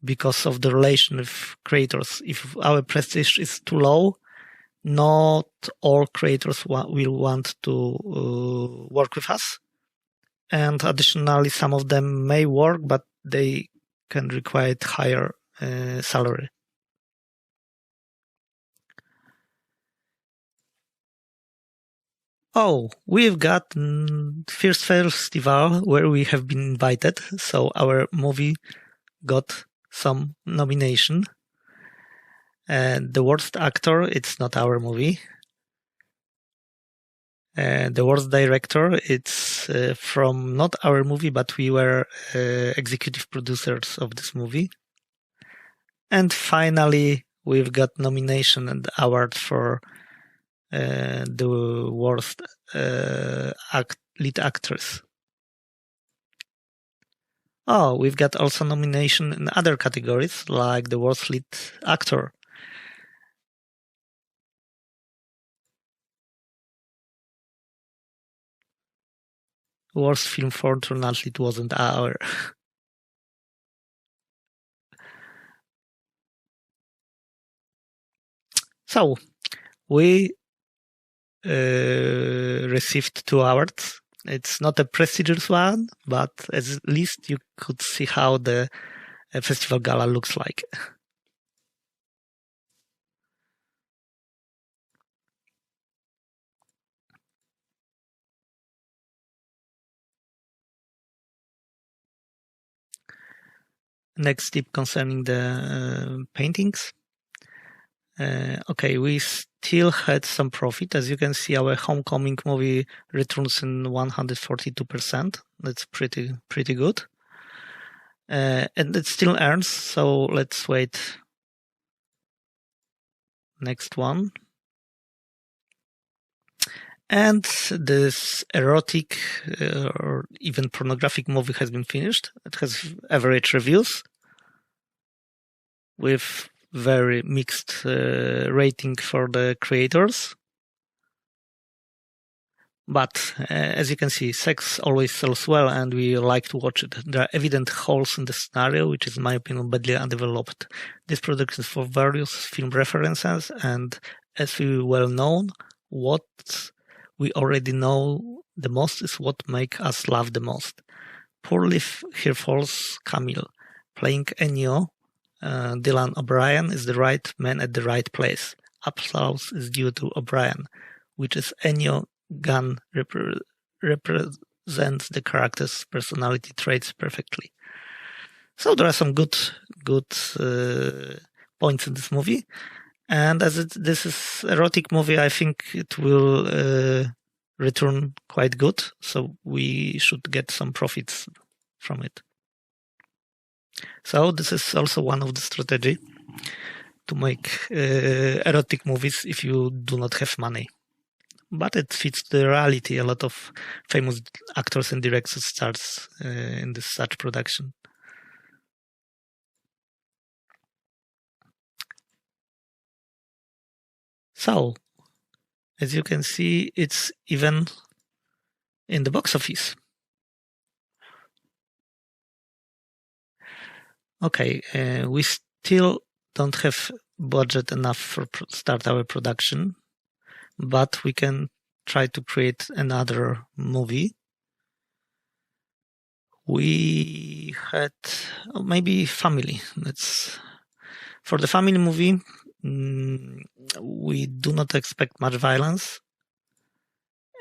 because of the relation with creators. If our prestige is too low, not all creators will want to work with us. And additionally, some of them may work, but they can require higher salary. Oh, we've got first festival where we have been invited, so our movie got some nomination. And the worst actor, it's not our movie. The worst director, it's from not our movie, but we were executive producers of this movie. And finally, we've got nomination and award for the worst lead actress. Oh, we've got also nomination in other categories, like the worst lead actor. Worst film, fortunately, it wasn't our. So, we received 2 awards. It's not a prestigious one, but at least you could see how the festival gala looks like. Next tip concerning the paintings. Okay, we still had some profit. As you can see, our Homecoming movie returns in 142%. That's pretty good. And it still earns, so let's wait. Next one. And this erotic or even pornographic movie has been finished. It has average reviews with very mixed rating for the creators. But as you can see, sex always sells well and we like to watch it. There are evident holes in the scenario, which is, in my opinion, badly undeveloped. This product is for various film references, and as we well know, what we already know the most is what makes us laugh the most. Poorly here falls Camille. Playing Ennio, Dylan O'Brien is the right man at the right place. Applause is due to O'Brien, which is Ennio Gunn represents the character's personality traits perfectly. So there are some good points in this movie. And as this is erotic movie, I think it will return quite good. So we should get some profits from it. So this is also one of the strategy to make erotic movies if you do not have money. But it fits the reality. A lot of famous actors and directors starts in this such production. So, as you can see, it's even in the box office. Okay, we still don't have budget enough for start our production, but we can try to create another movie. We had maybe family. For the family movie. We do not expect much violence,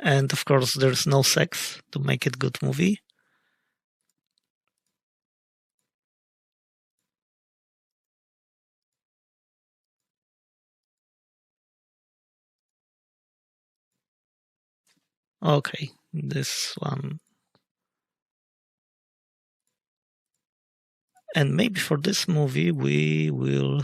and of course there's no sex to make it good movie. Okay, this one. And maybe for this movie we will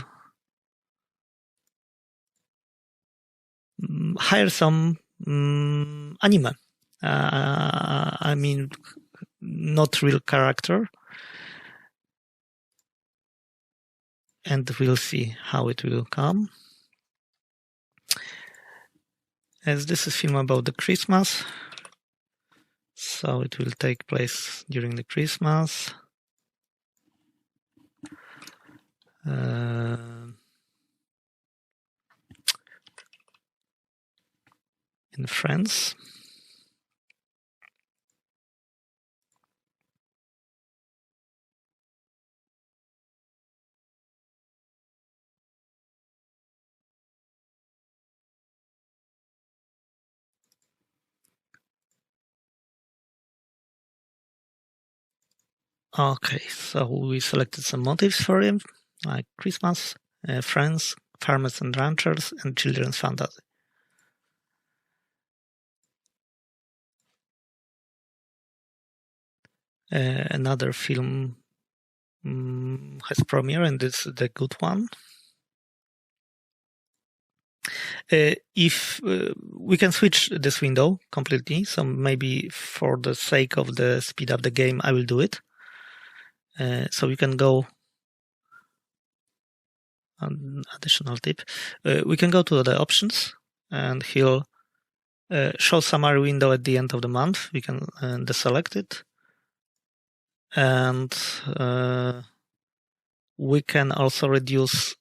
hire some anime. I mean, not real character. And we'll see how it will come. As this is a film about the Christmas, so it will take place during the Christmas. in France. Okay, so we selected some motifs for him, like Christmas, friends, farmers and ranchers, and children's fantasy. Another film has premiere, and this is the good one. If we can switch this window completely, so maybe for the sake of the speed up the game, I will do it. So we can go. An additional tip: we can go to the options, and he'll show summary window at the end of the month. We can deselect it, and we can also reduce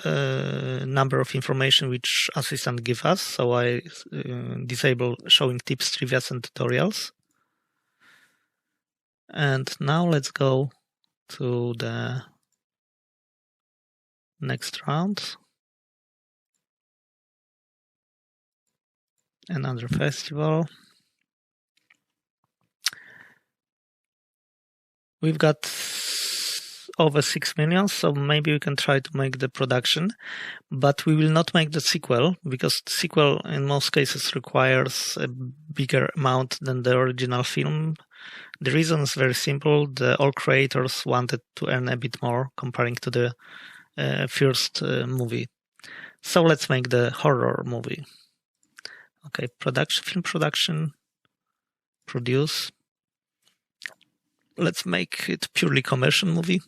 number of information which assistant give us. So I disable showing tips, trivias, and tutorials. And now let's go to the next round. Another festival. We've got over 6 million, so maybe we can try to make the production, but we will not make the sequel, because the sequel in most cases requires a bigger amount than the original film. The reason is very simple. All creators wanted to earn a bit more comparing to the first movie. So let's make the horror movie. Okay, film production, produce. Let's make it purely commercial movie.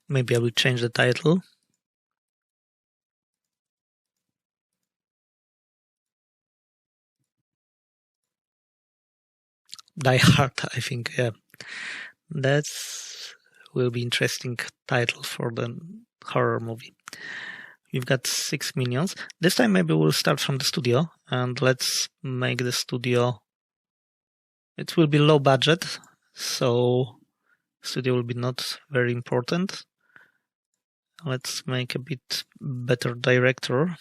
Maybe I will change the title. Die Hard, I think. Yeah, will be interesting title for the horror movie. We've got 6 millions. This time maybe we'll start from the studio, and let's make the studio. It will be low budget, so studio will be not very important. Let's make a bit better director.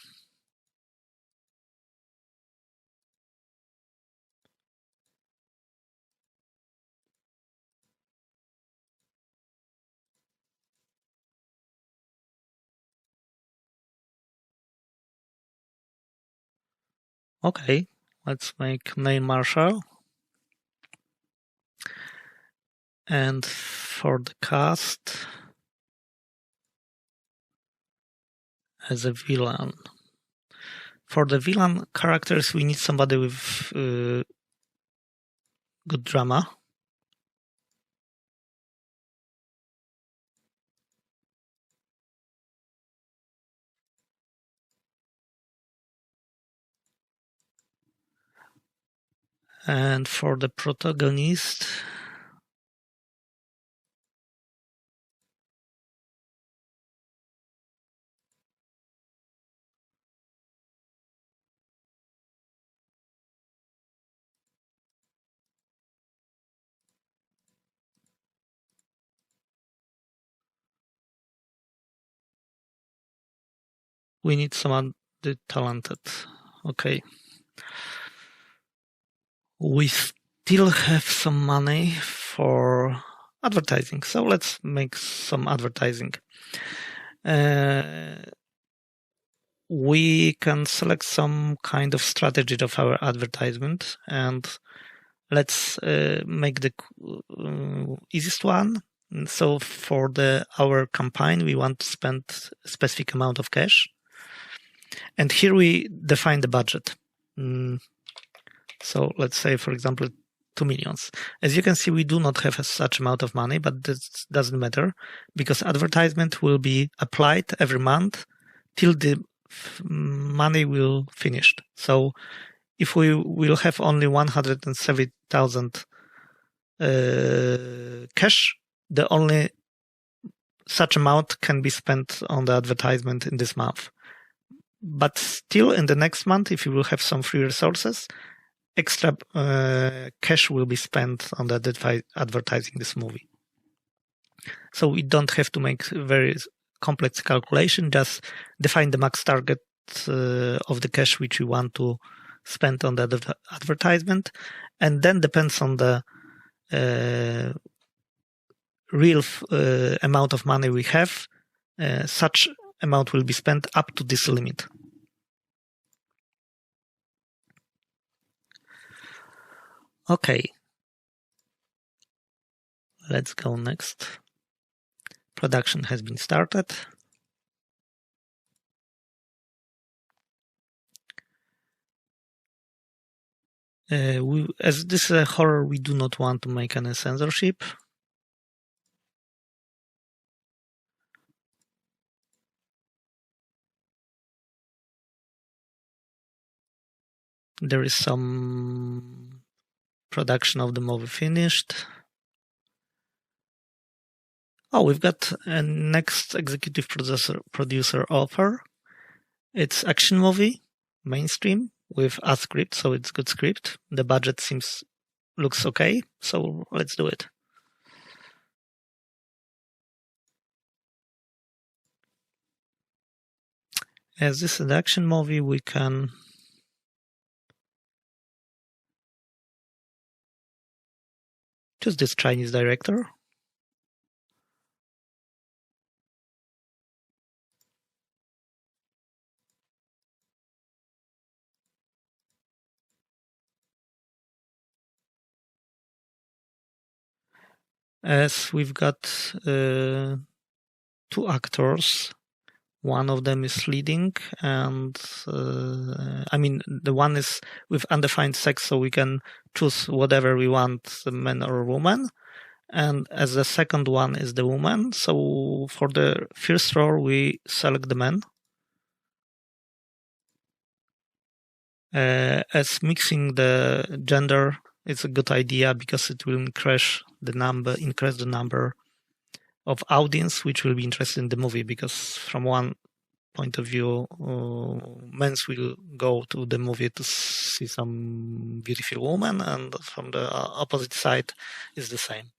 Okay, let's make Neil Marshall. And for the cast, as a villain. For the villain characters, we need somebody with good drama. And for the protagonist, we need someone talented. Okay. We still have some money for advertising, so let's make some advertising. We can select some kind of strategy of our advertisement, and let's make the easiest one. So for our campaign, we want to spend a specific amount of cash. And here we define the budget. So let's say, for example, 2 million. As you can see, we do not have such amount of money, but this doesn't matter because advertisement will be applied every month till the money will finished. So if we will have only 170,000 cash, the only such amount can be spent on the advertisement in this month. But still in the next month, if you will have some free resources, extra cash will be spent on the advertising this movie. So we don't have to make very complex calculation, just define the max target of the cash which we want to spend on the advertisement, and then depends on the real amount of money we have, such amount will be spent up to this limit. Okay. Let's go next. Production has been started. As this is a horror, we do not want to make any censorship. There is some production of the movie finished. Oh, we've got a next executive producer offer. It's action movie, mainstream, with a script, so it's good script. The budget looks okay, so let's do it. As this is an action movie, we can choose this Chinese director. As we've got 2 actors, one of them is leading, and the one is with undefined sex, so we can choose whatever we want, man or woman. And as the second one is the woman, so for the first role we select the man. As mixing the gender, it's a good idea because it will increase the number of audience which will be interested in the movie, because from one point of view, men will go to the movie to see some beautiful woman, and from the opposite side is the same.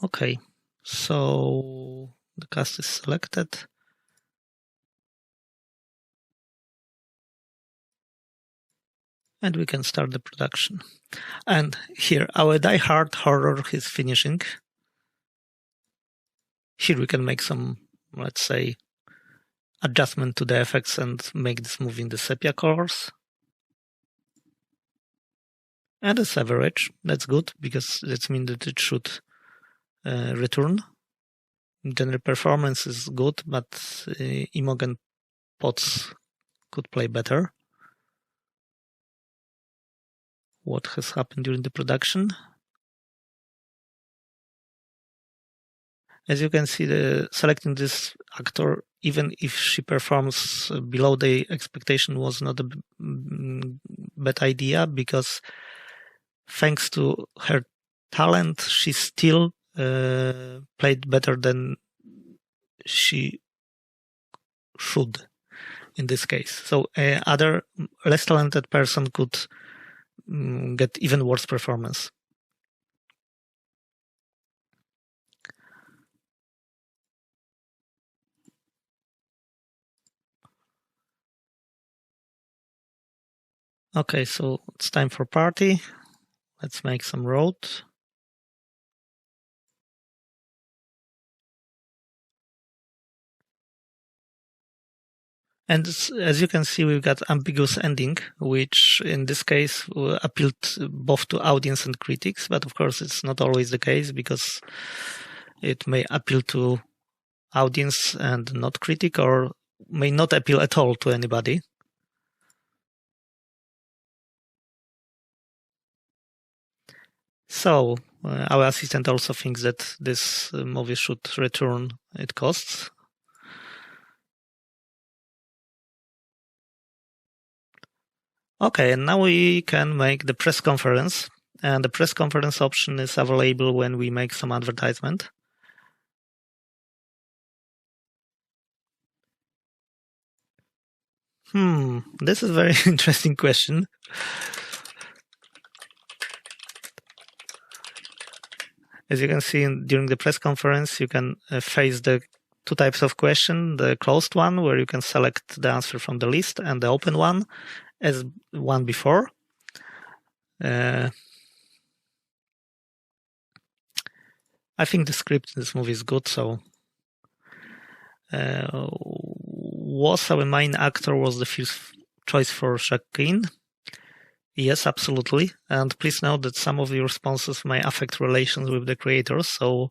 Okay, so the cast is selected. And we can start the production. And here, our Die Hard horror is finishing. Here we can make some, let's say, adjustment to the effects and make this movie in the sepia colors. And it's average. That's good, because that means that it should return. General performance is good, but Imogen Potts could play better. What has happened during the production? As you can see, selecting this actor, even if she performs below the expectation, was not a bad idea, because thanks to her talent, she still played better than she should in this case. So other less talented person could get even worse performance. Okay, so it's time for party. Let's make some road. And as you can see, we've got ambiguous ending, which in this case appealed both to audience and critics. But of course, it's not always the case, because it may appeal to audience and not critic, or may not appeal at all to anybody. So our assistant also thinks that this movie should return its costs. Okay, and now we can make the press conference. And the press conference option is available when we make some advertisement. This is a very interesting question. As you can see during the press conference, you can face the two types of question, the closed one, where you can select the answer from the list, and the open one, as one before. I think the script in this movie is good, so was our main actor was the first choice for Shaquin? Yes, absolutely. And please note that some of your responses may affect relations with the creators, so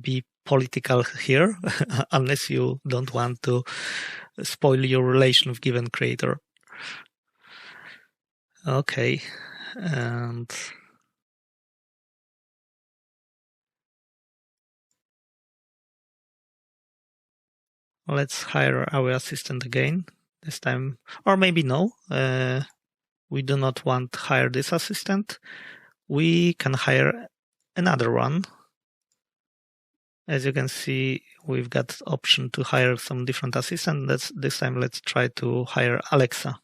be political here, unless you don't want to spoil your relation with given creator. Okay, and let's hire our assistant again this time, or maybe no. We do not want to hire this assistant. We can hire another one. As you can see, we've got option to hire some different assistants. This time, let's try to hire Alexa.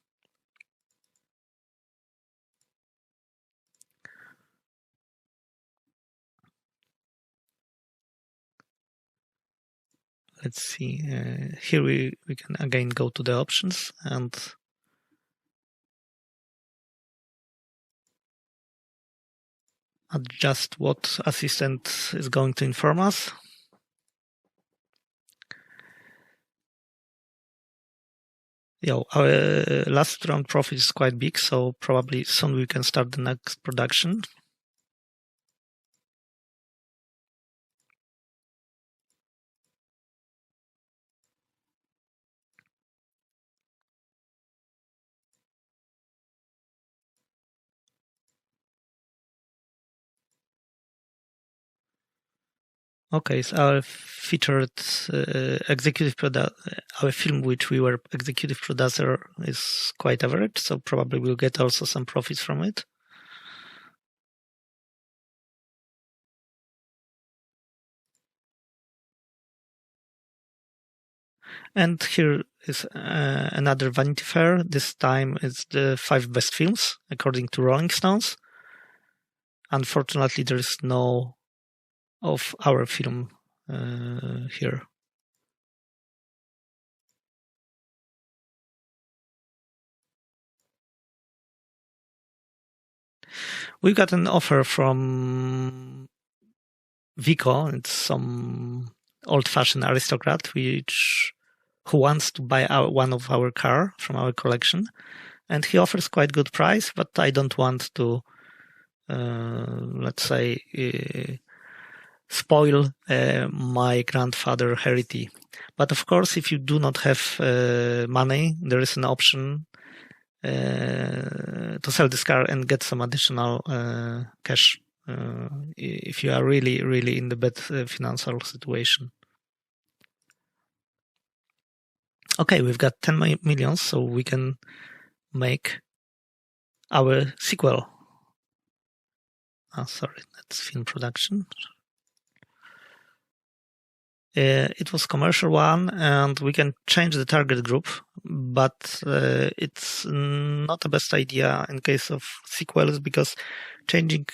Let's see. Here we can again go to the options and adjust what assistant is going to inform us. Our last round profit is quite big, so probably soon we can start the next production. Okay, so our featured our film, which we were executive producer, is quite average, so probably we'll get also some profits from it. And here is another Vanity Fair. This time it's the 5 best films according to Rolling Stones. Unfortunately, there is no of our film here. We got an offer from Vico. It's some old-fashioned aristocrat who wants to buy one of our car from our collection, and he offers quite good price. But I don't want to, let's say, spoil my grandfather heritage. But of course, if you do not have money, there is an option to sell this car and get some additional cash if you are really, really in the bad financial situation. Okay, we've got 10 million, so we can make our sequel. Sorry, that's film production. It was commercial one, and we can change the target group, but it's not the best idea in case of sequels, because changing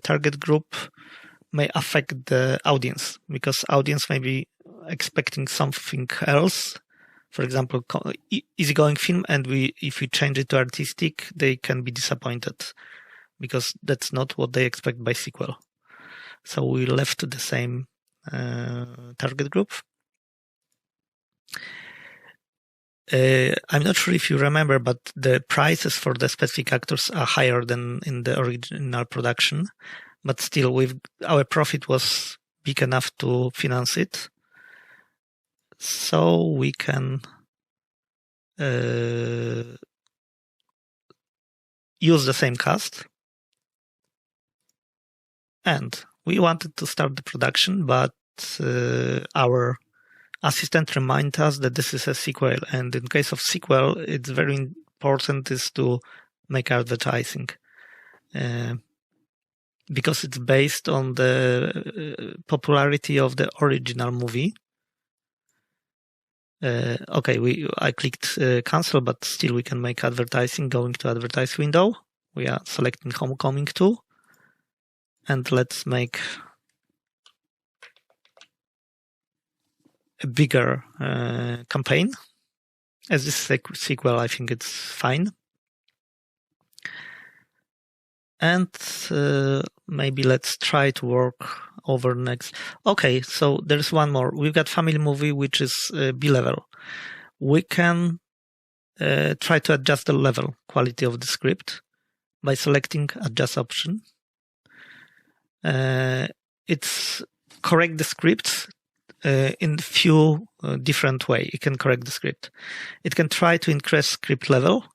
target group may affect the audience, because audience may be expecting something else. For example, easygoing film, and if we change it to artistic, they can be disappointed, because that's not what they expect by sequel. So we left the same target group. I'm not sure if you remember, but the prices for the specific actors are higher than in the original production. But still, our profit was big enough to finance it. So we can use the same cast. And we wanted to start the production, but our assistant reminded us that this is a sequel. And in case of sequel, it's very important is to make advertising. Because it's based on the popularity of the original movie. Okay, I clicked cancel, but still we can make advertising. Going to advertise window, we are selecting Homecoming 2, and let's make a bigger campaign. As this is a sequel, I think it's fine. And maybe let's try to work over next. Okay, so there's one more. We've got family movie, which is B-level. We can try to adjust the level quality of the script by selecting adjust option. It's correct the script in few different way. It can correct the script. It can try to increase script level.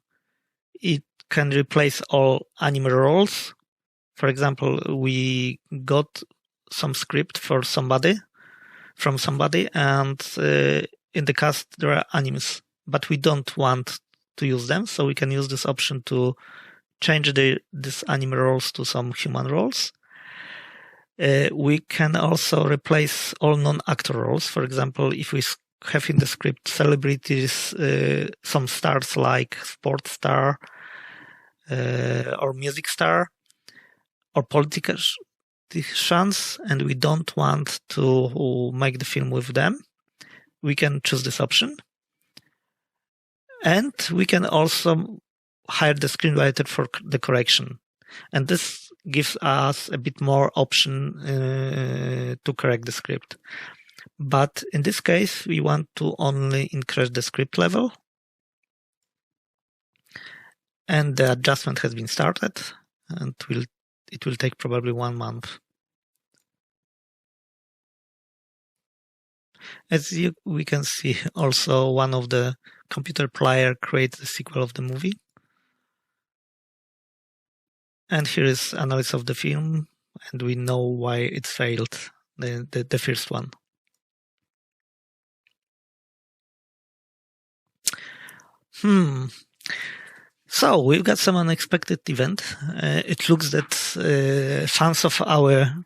It can replace all anime roles. For example, we got some script from somebody, and in the cast there are animes, but we don't want to use them, so we can use this option to change this anime roles to some human roles. We can also replace all non-actor roles. For example, if we have in the script celebrities, some stars like sports star, or music star, or politicians, and we don't want to make the film with them, we can choose this option. And we can also hire the screenwriter for the correction. And this gives us a bit more option to correct the script. But in this case, we want to only increase the script level. And the adjustment has been started, and it will take probably 1 month. As we can see, also one of the computer player creates the sequel of the movie. And here is analysis of the film, and we know why it failed, the first one. So we've got some unexpected event. It looks that fans of our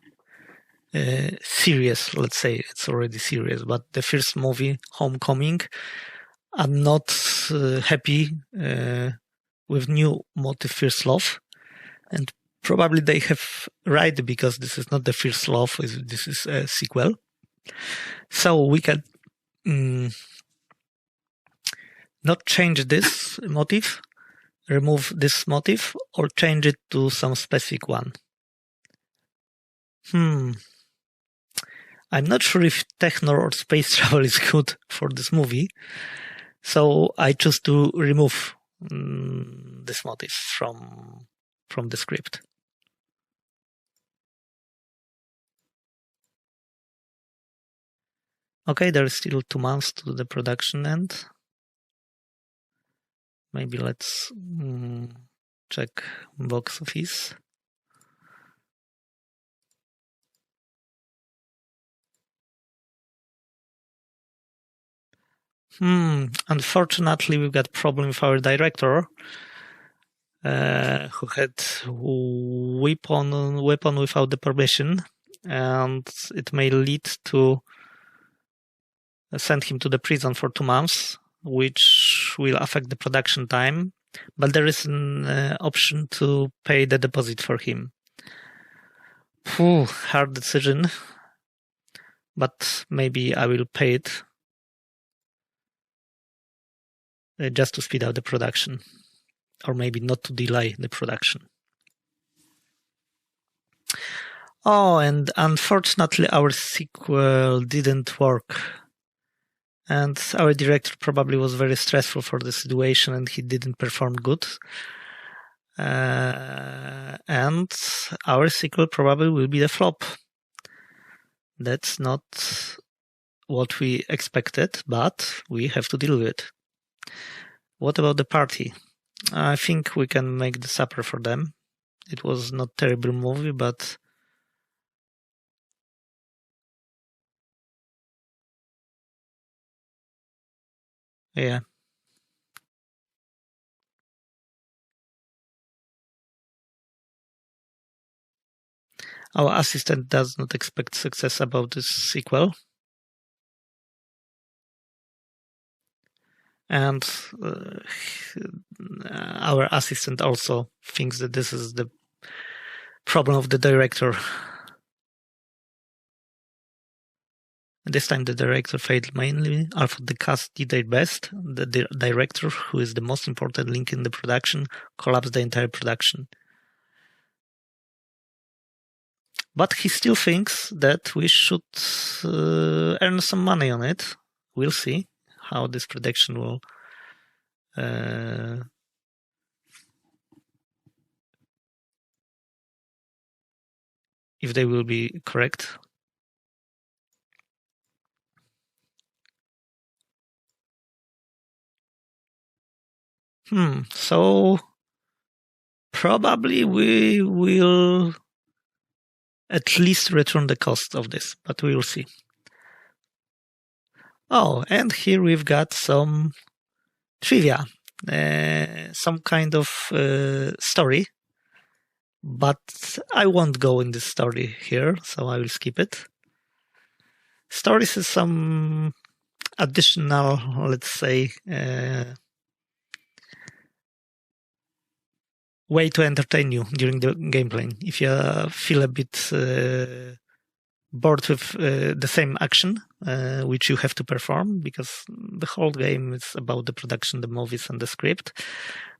series, let's say it's already series, but the first movie, Homecoming, are not happy with new motive First Love. And probably they have right, because this is not the First Love, this is a sequel. So we can not change this motive, remove this motive, or change it to some specific one. I'm not sure if techno or space travel is good for this movie, so I choose to remove this motive from the script. Okay, there is still 2 months to the production end. Maybe let's check box office. Unfortunately, we've got problem with our director, who had weapon without the permission, and it may lead to send him to the prison for 2 months, which will affect the production time. But there is an option to pay the deposit for him. Hard decision, but maybe I will pay it just to speed up the production, or maybe not to delay the production. Oh, and unfortunately our sequel didn't work. And our director probably was very stressful for the situation, and he didn't perform good. And our sequel probably will be a flop. That's not what we expected, but we have to deal with it. What about the party? I think we can make the supper for them. It was not a terrible movie, but Yeah. Our assistant does not expect success about this sequel. And our assistant also thinks that this is the problem of the director. This time the director failed mainly. Although the cast did their best, the director, who is the most important link in the production, collapsed the entire production. But he still thinks that we should earn some money on it. We'll see how this prediction will if they will be correct. So probably we will at least return the cost of this, but we will see. Oh, and here we've got some trivia, some kind of story, but I won't go in this story here, so I will skip it. Stories is some additional, let's say, way to entertain you during the gameplay. If you feel a bit bored with the same action which you have to perform, because the whole game is about the production, the movies, and the script.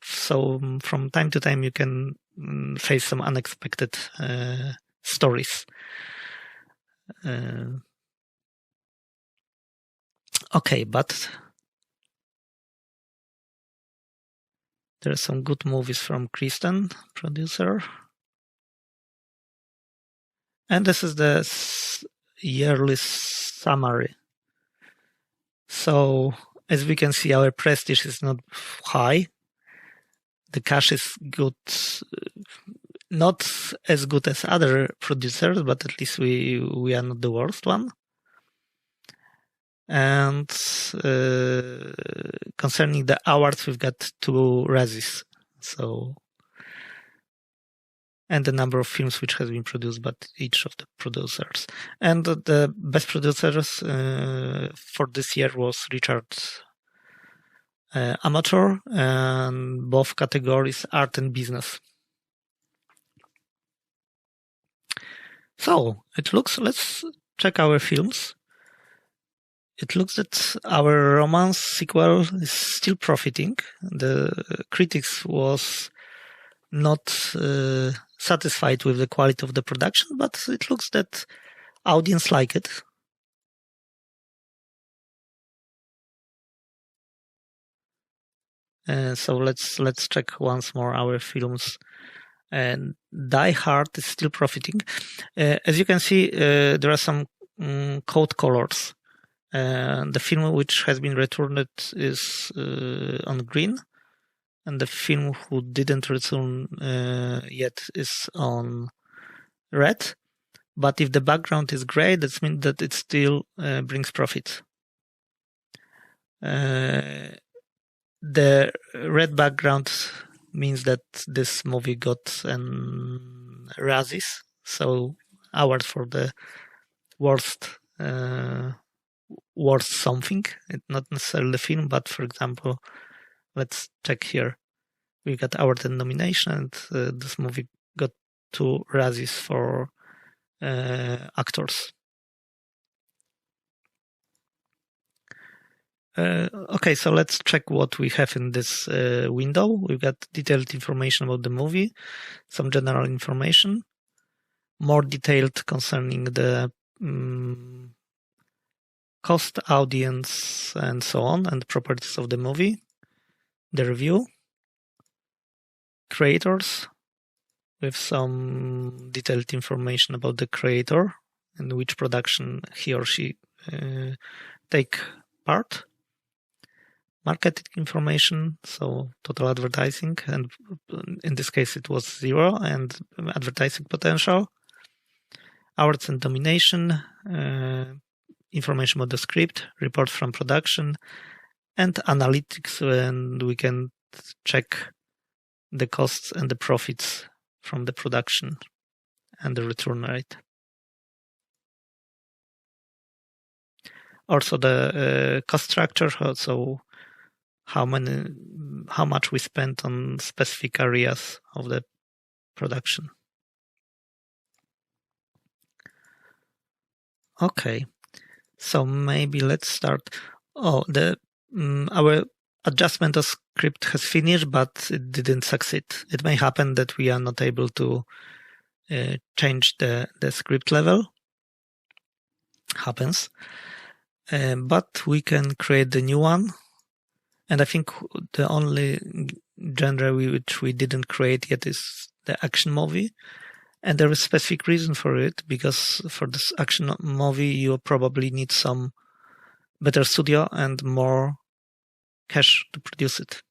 So from time to time you can face some unexpected stories. Okay, but there are some good movies from Kristen, producer. And this is the yearly summary. So, as we can see, our prestige is not high. The cash is good, not as good as other producers, but at least we are not the worst one. And concerning the awards, we've got 2 Razzies. So, and the number of films which has been produced by each of the producers. And the best producers for this year was Richard Amateur, and both categories, art and business. So it looks, let's check our films. It looks that our romance sequel is still profiting. The critics was not satisfied with the quality of the production, but it looks that audience like it. So let's check once more our films. And Die Hard is still profiting. As you can see, there are some code colors. The film which has been returned is on green, and the film who didn't return yet is on red. But if the background is gray, that means that it still brings profit. The red background means that this movie got an Razzies, so award for the worst something. It's not necessarily the film, but for example, let's check here. We got award and nomination, and this movie got 2 Razzies for actors. Okay, so let's check what we have in this window. We've got detailed information about the movie, some general information, more detailed concerning the cost, audience, and so on, and properties of the movie, the review, creators, with some detailed information about the creator and which production he or she take part, marketing information, so total advertising, and in this case it was 0, and advertising potential, awards and domination, information about the script, reports from production, and analytics, and we can check the costs and the profits from the production and the return rate. Also the cost structure, so how much we spent on specific areas of the production. Okay, so maybe let's start. Our adjustment of script has finished, but it didn't succeed. It may happen that we are not able to change the script level. Happens. But we can create the new one. And I think the only genre which we didn't create yet is the action movie. And there is a specific reason for it, because for this action movie, you probably need some better studio and more cash to produce it.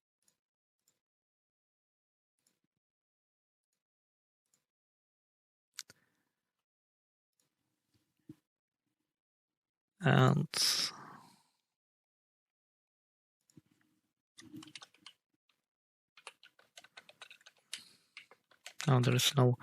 And now there is no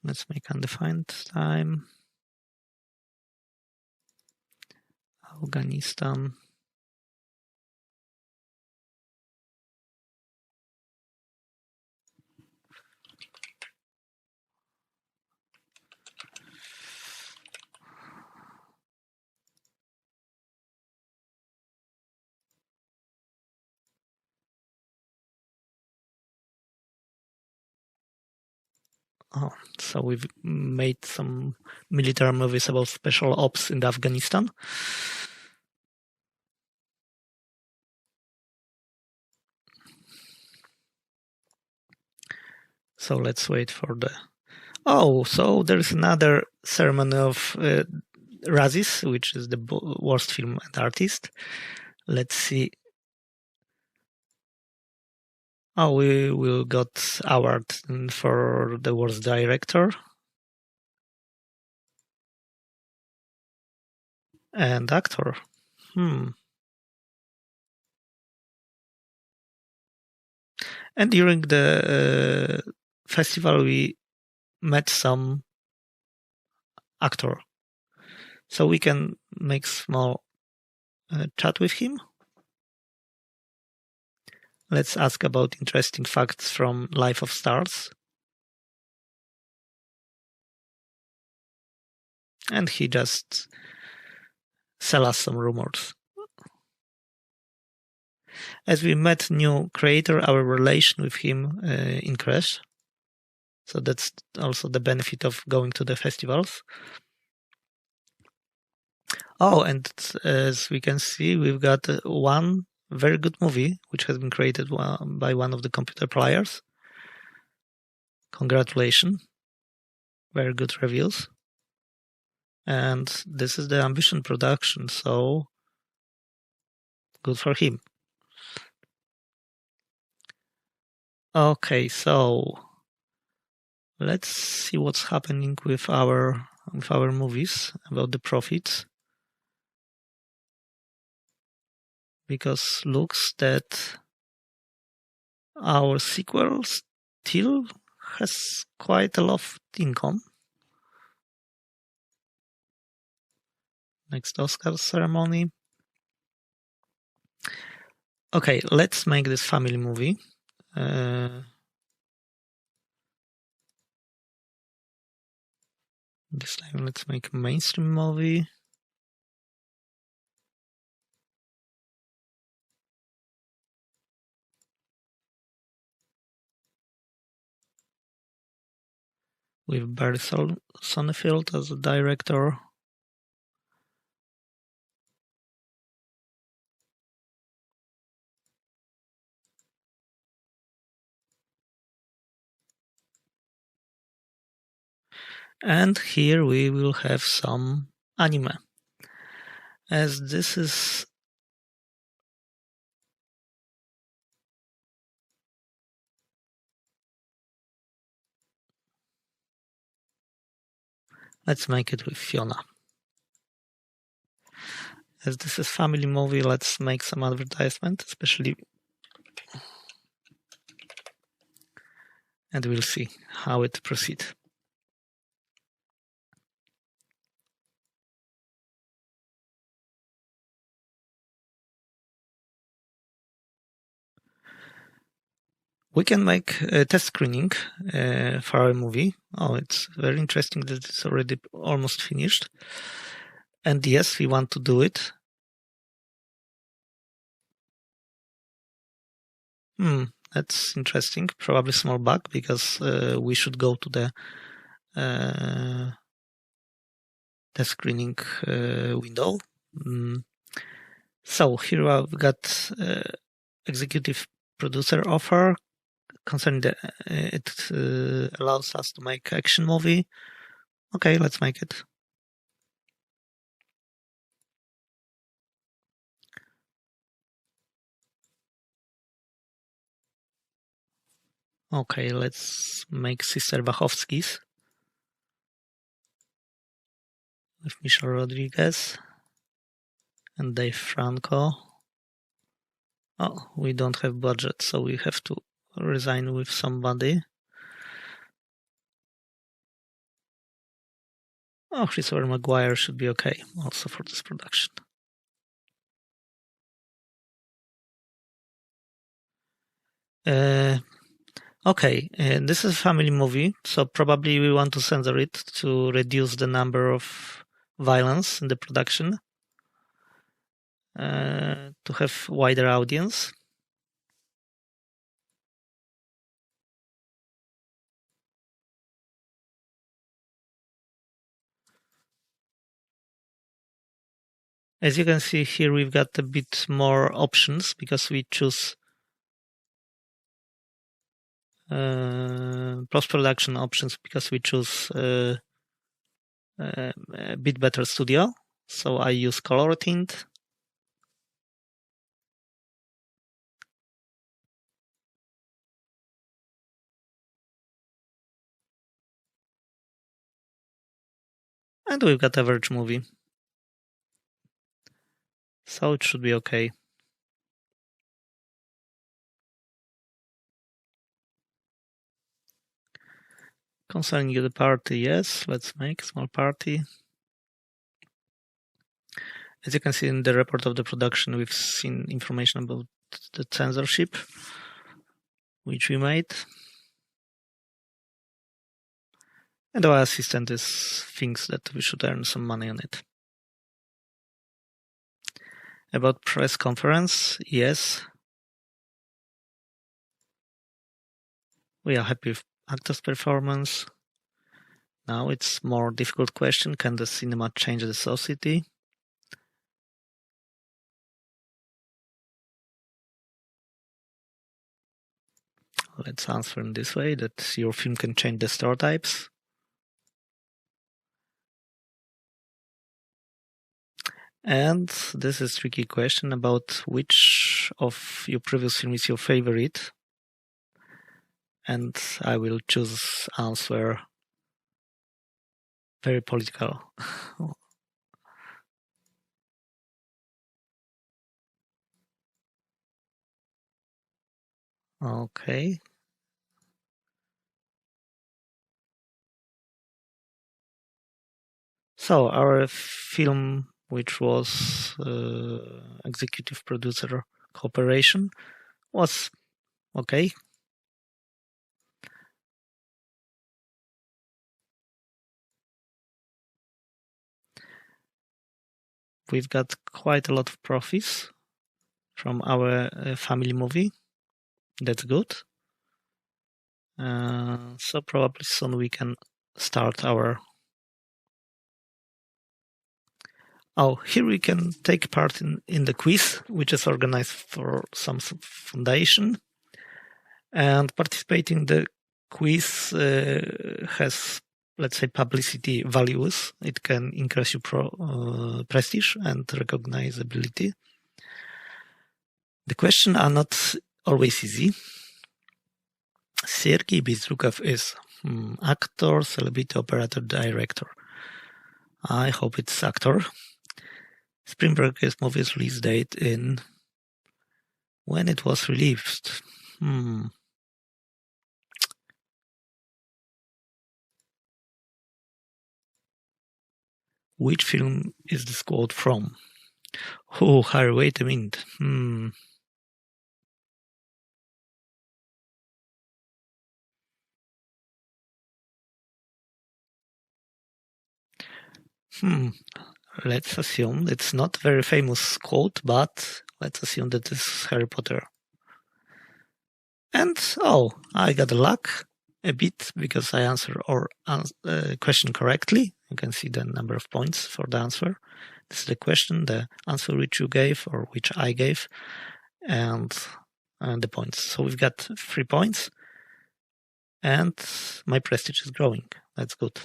let's make undefined time. Afghanistan. Oh, so we've made some military movies about special ops in Afghanistan. So let's wait for the... Oh, so there is another ceremony of Razzies, which is the worst film and artist. Let's see. Oh, we will got award for the worst director. And actor. And during the festival, we met some actor. So we can make small chat with him. Let's ask about interesting facts from Life of Stars. And he just sell us some rumors. As we met new creator, our relation with him increased. So that's also the benefit of going to the festivals. Oh, and as we can see, we've got one very good movie, which has been created by one of the computer players. Congratulations. Very good reviews. And this is the Ambition production, so good for him. Okay, so let's see what's happening with our movies, about the profits. Because looks that our sequel still has quite a lot of income. Next Oscar ceremony. Okay, let's make this family movie. This time let's make a mainstream movie. With Barry Sonnenfeld as a director. And here we will have some anime. As this is Let's make it with Fiona. As this is family movie, let's make some advertisement, especially, and we'll see how it proceeds. We can make a test screening for our movie. Oh, it's very interesting that it's already almost finished. And yes, we want to do it. That's interesting. Probably small bug because we should go to the test screening window. So here I've got executive producer offer. Concerning the, it allows us to make action movie. Okay, let's make it. Okay, let's make Sister Wachowskis with Michelle Rodriguez and Dave Franco. Oh, we don't have budget, so we have to resign with somebody. Oh, Christopher Maguire should be okay also for this production. Okay, this is a family movie, so probably we want to censor it to reduce the number of violence in the production, to have wider audience. As you can see here, we've got a bit more options because we choose post-production options because we choose a bit better studio. So I use color tint. And we've got average movie. So it should be okay. Concerning the party, yes, let's make a small party. As you can see in the report of the production, we've seen information about the censorship, which we made. And our assistant thinks that we should earn some money on it. About press conference, yes. We are happy with actor's performance. Now it's more difficult question. Can the cinema change the society? Let's answer in this way, that your film can change the stereotypes. And this is a tricky question about which of your previous film is your favorite. And I will choose answer very political. Okay. So our film, which was executive producer cooperation, was okay. We've got quite a lot of profits from our family movie. That's good. So probably soon we can start our... Oh, here we can take part in the quiz, which is organized for some foundation. And participating in the quiz has, let's say, publicity values. It can increase your prestige and recognizability. The questions are not always easy. Sergei Bezrukov is actor, celebrity, operator, director. I hope it's actor. Spring Breakers movie's release date in when it was released. Which film is this quote from? Oh, Harry, wait a minute. Let's assume it's not a very famous quote, but let's assume that it's Harry Potter. And I got luck a bit because I answered our question correctly. You can see the number of points for the answer. This is the question, the answer which you gave or which I gave, and the points. So we've got 3 points, and my prestige is growing. That's good.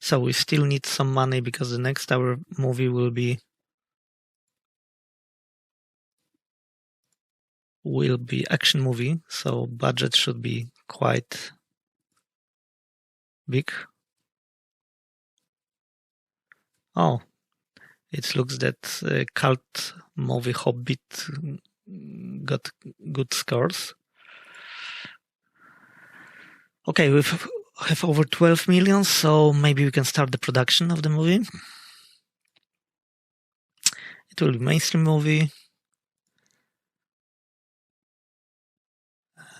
So we still need some money because the next our movie will be action movie, so budget should be quite big. Oh, it looks that cult movie Hobbit got good scores. Okay, we have over 12 million, so maybe we can start the production of the movie. It will be a mainstream movie.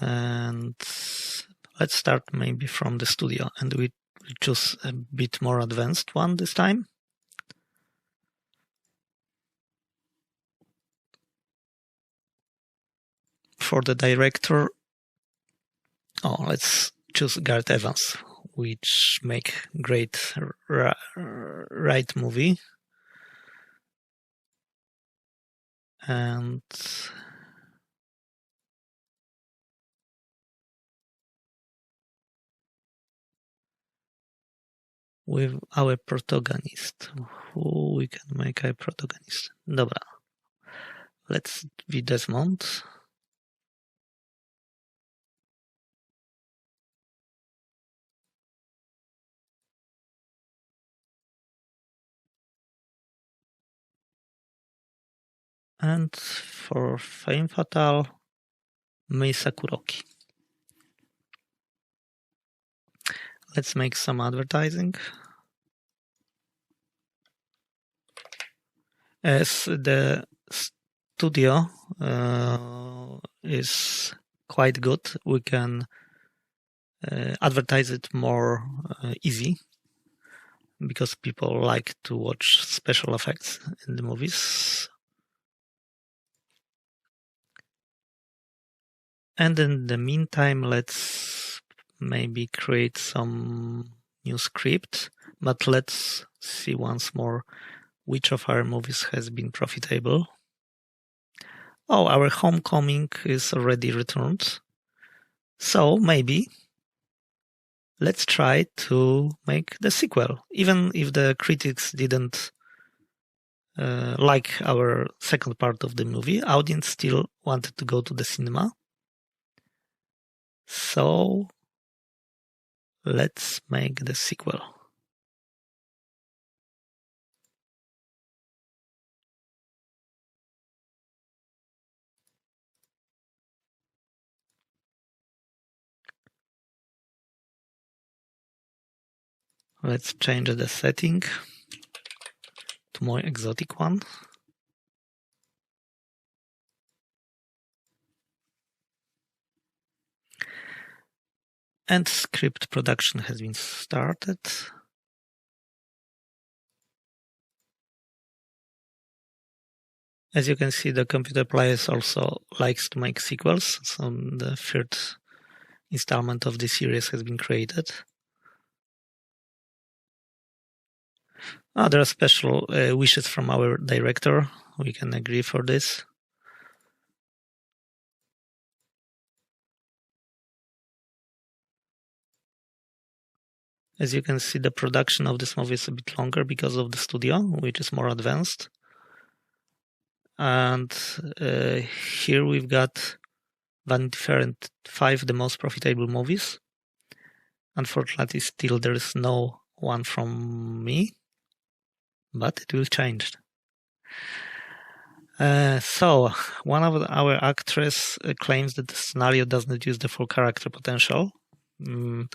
And let's start maybe from the studio, and we choose a bit more advanced one this time. For the director, let's choose Gareth Evans, which make great right movie. And with our protagonist, who we can make a protagonist. Dobra. Let's be Desmond. And for Femme Fatale, Mei Sakuroki. Let's make some advertising. As the studio is quite good, we can advertise it more easy because people like to watch special effects in the movies. And in the meantime, let's maybe create some new script, but let's see once more which of our movies has been profitable. Our Homecoming is already returned. So maybe let's try to make the sequel. Even if the critics didn't like our second part of the movie, audience still wanted to go to the cinema. So let's make the sequel. Let's change the setting to more exotic one. And script production has been started. As you can see, the computer players also likes to make sequels. So the third installment of this series has been created. There are special wishes from our director. We can agree for this. As you can see, the production of this movie is a bit longer because of the studio, which is more advanced. And here we've got Vanity Fair and 5 the most profitable movies. Unfortunately, still there is no one from me, but it will change. So, one of our actresses claims that the scenario does not use the full character potential and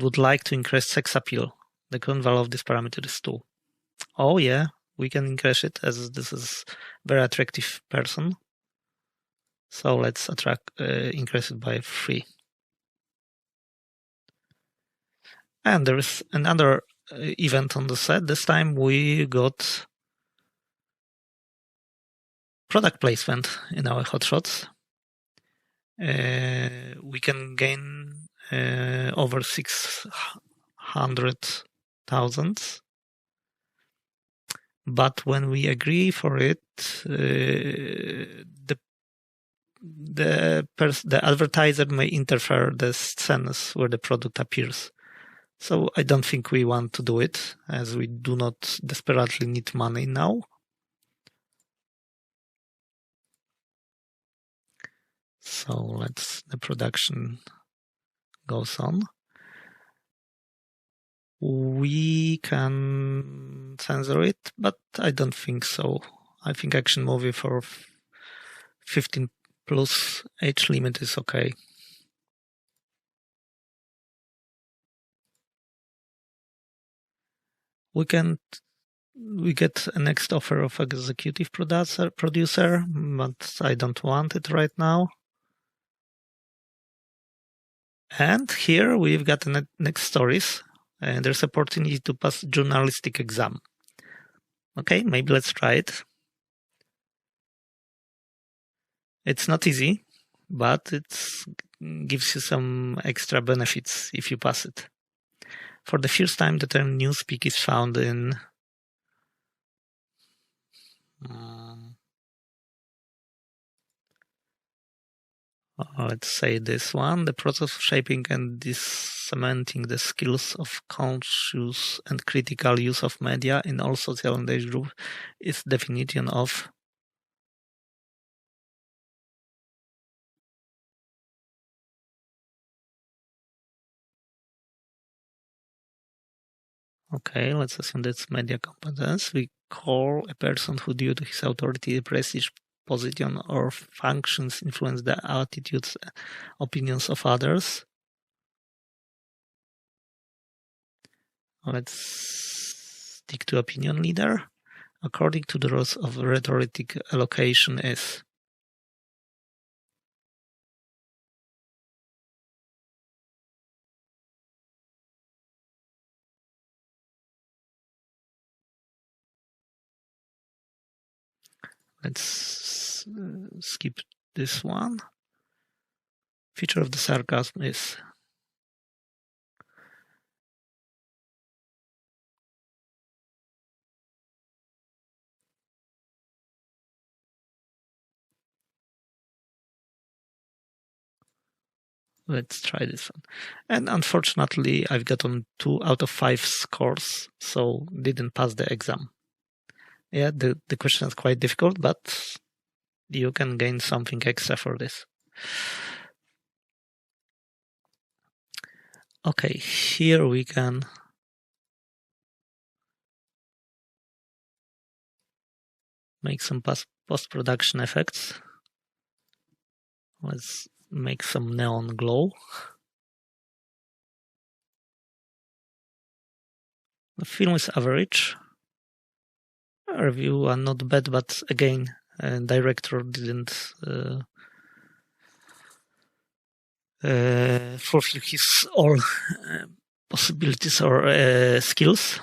would like to increase sex appeal. The current value of this parameter is 2. Oh yeah, we can increase it as this is very attractive person. So let's increase it by 3. And there is another event on the set. This time we got product placement in our hotshots. We can gain over 600,000. But when we agree for it, the advertiser may interfere the scenes where the product appears. So I don't think we want to do it, as we do not desperately need money now. So the production goes on. We can censor it, but I don't think so. I think action movie for 15 plus age limit is okay. We get a next offer of executive producer, but I don't want it right now. And here we've got the next stories. And there's opportunity to pass journalistic exam. Okay, maybe let's try it. It's not easy, but it gives you some extra benefits if you pass it. For the first time, the term newspeak is found in let's say this one. The process of shaping and cementing the skills of conscious and critical use of media in all social and age groups is definition of okay, let's assume that's media competence. We call a person who, due to his authority, prestige, position, or functions, influence the attitudes, opinions of others. Let's stick to opinion leader. According to the rules of rhetoric, allocation is let's skip this one. Feature of the sarcasm is let's try this one. And unfortunately, I've gotten 2 out of 5 scores, so didn't pass the exam. Yeah, the question is quite difficult, but you can gain something extra for this. Okay, here we can make some post-production effects. Let's make some neon glow. The film is average. Review are not bad, but again, director didn't fulfill his all possibilities or skills.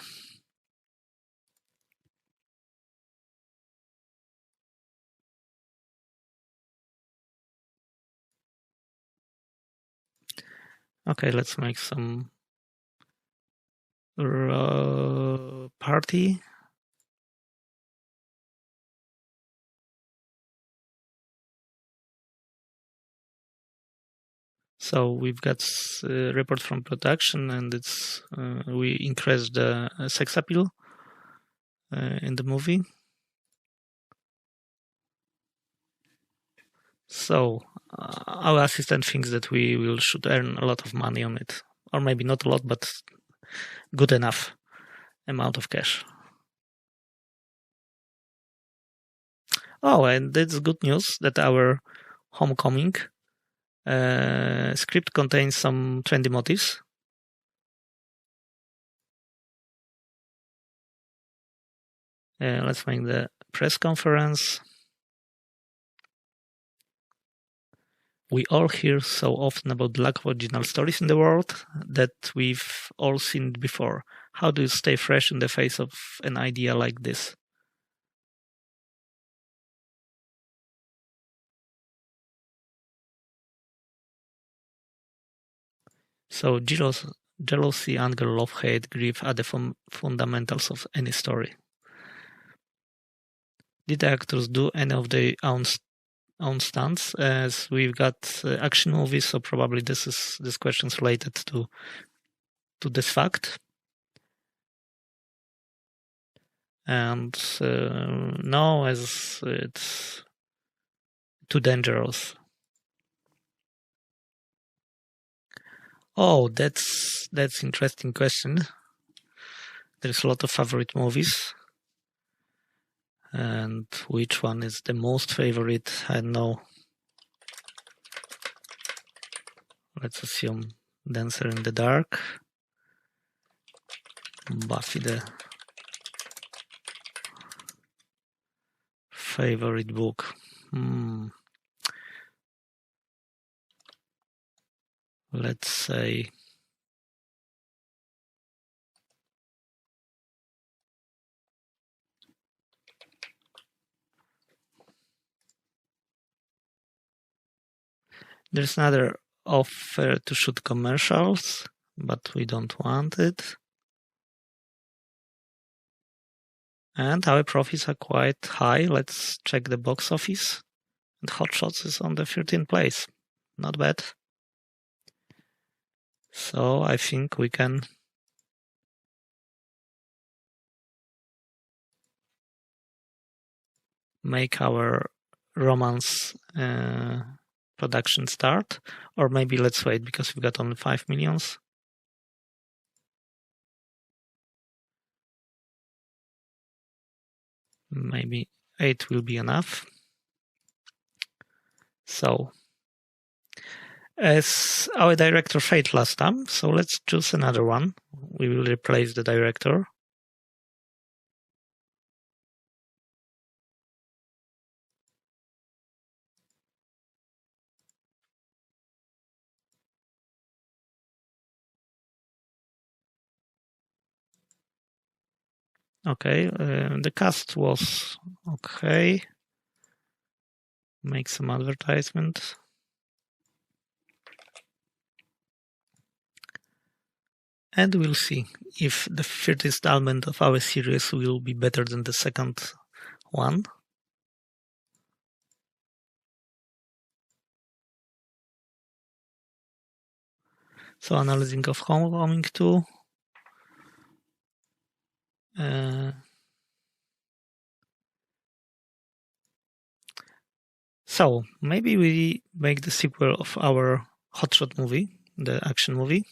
Okay, let's make some party. So we've got a report from production, and it's we increased the sex appeal in the movie. So our assistant thinks that we should earn a lot of money on it, or maybe not a lot, but good enough amount of cash. Oh, and it's good news that our Homecoming script contains some trendy motifs. Let's make the press conference. We all hear so often about the lack of original stories in the world that we've all seen it before. How do you stay fresh in the face of an idea like this? So jealousy, anger, love, hate, grief are the fundamentals of any story. Did the actors do any of their own stunts? As we've got action movies, so probably this question is related to this fact. And no, as it's too dangerous. Oh, that's interesting question. There's a lot of favorite movies. And which one is the most favorite? I don't know. Let's assume Dancer in the Dark. Buffy the favorite book. Let's say there's another offer to shoot commercials, but we don't want it. And our profits are quite high. Let's check the box office. And Hot Shots is on the 13th place. Not bad. So I think we can make our romance production start. Or maybe let's wait because we've got only 5 millions. Maybe 8 will be enough. So, as our director failed last time, so let's choose another one. We will replace the director. Okay, the cast was okay. Make some advertisement. And we'll see if the third installment of our series will be better than the second one. So analyzing of Homecoming 2. So maybe we make the sequel of our Hotshot movie, the action movie.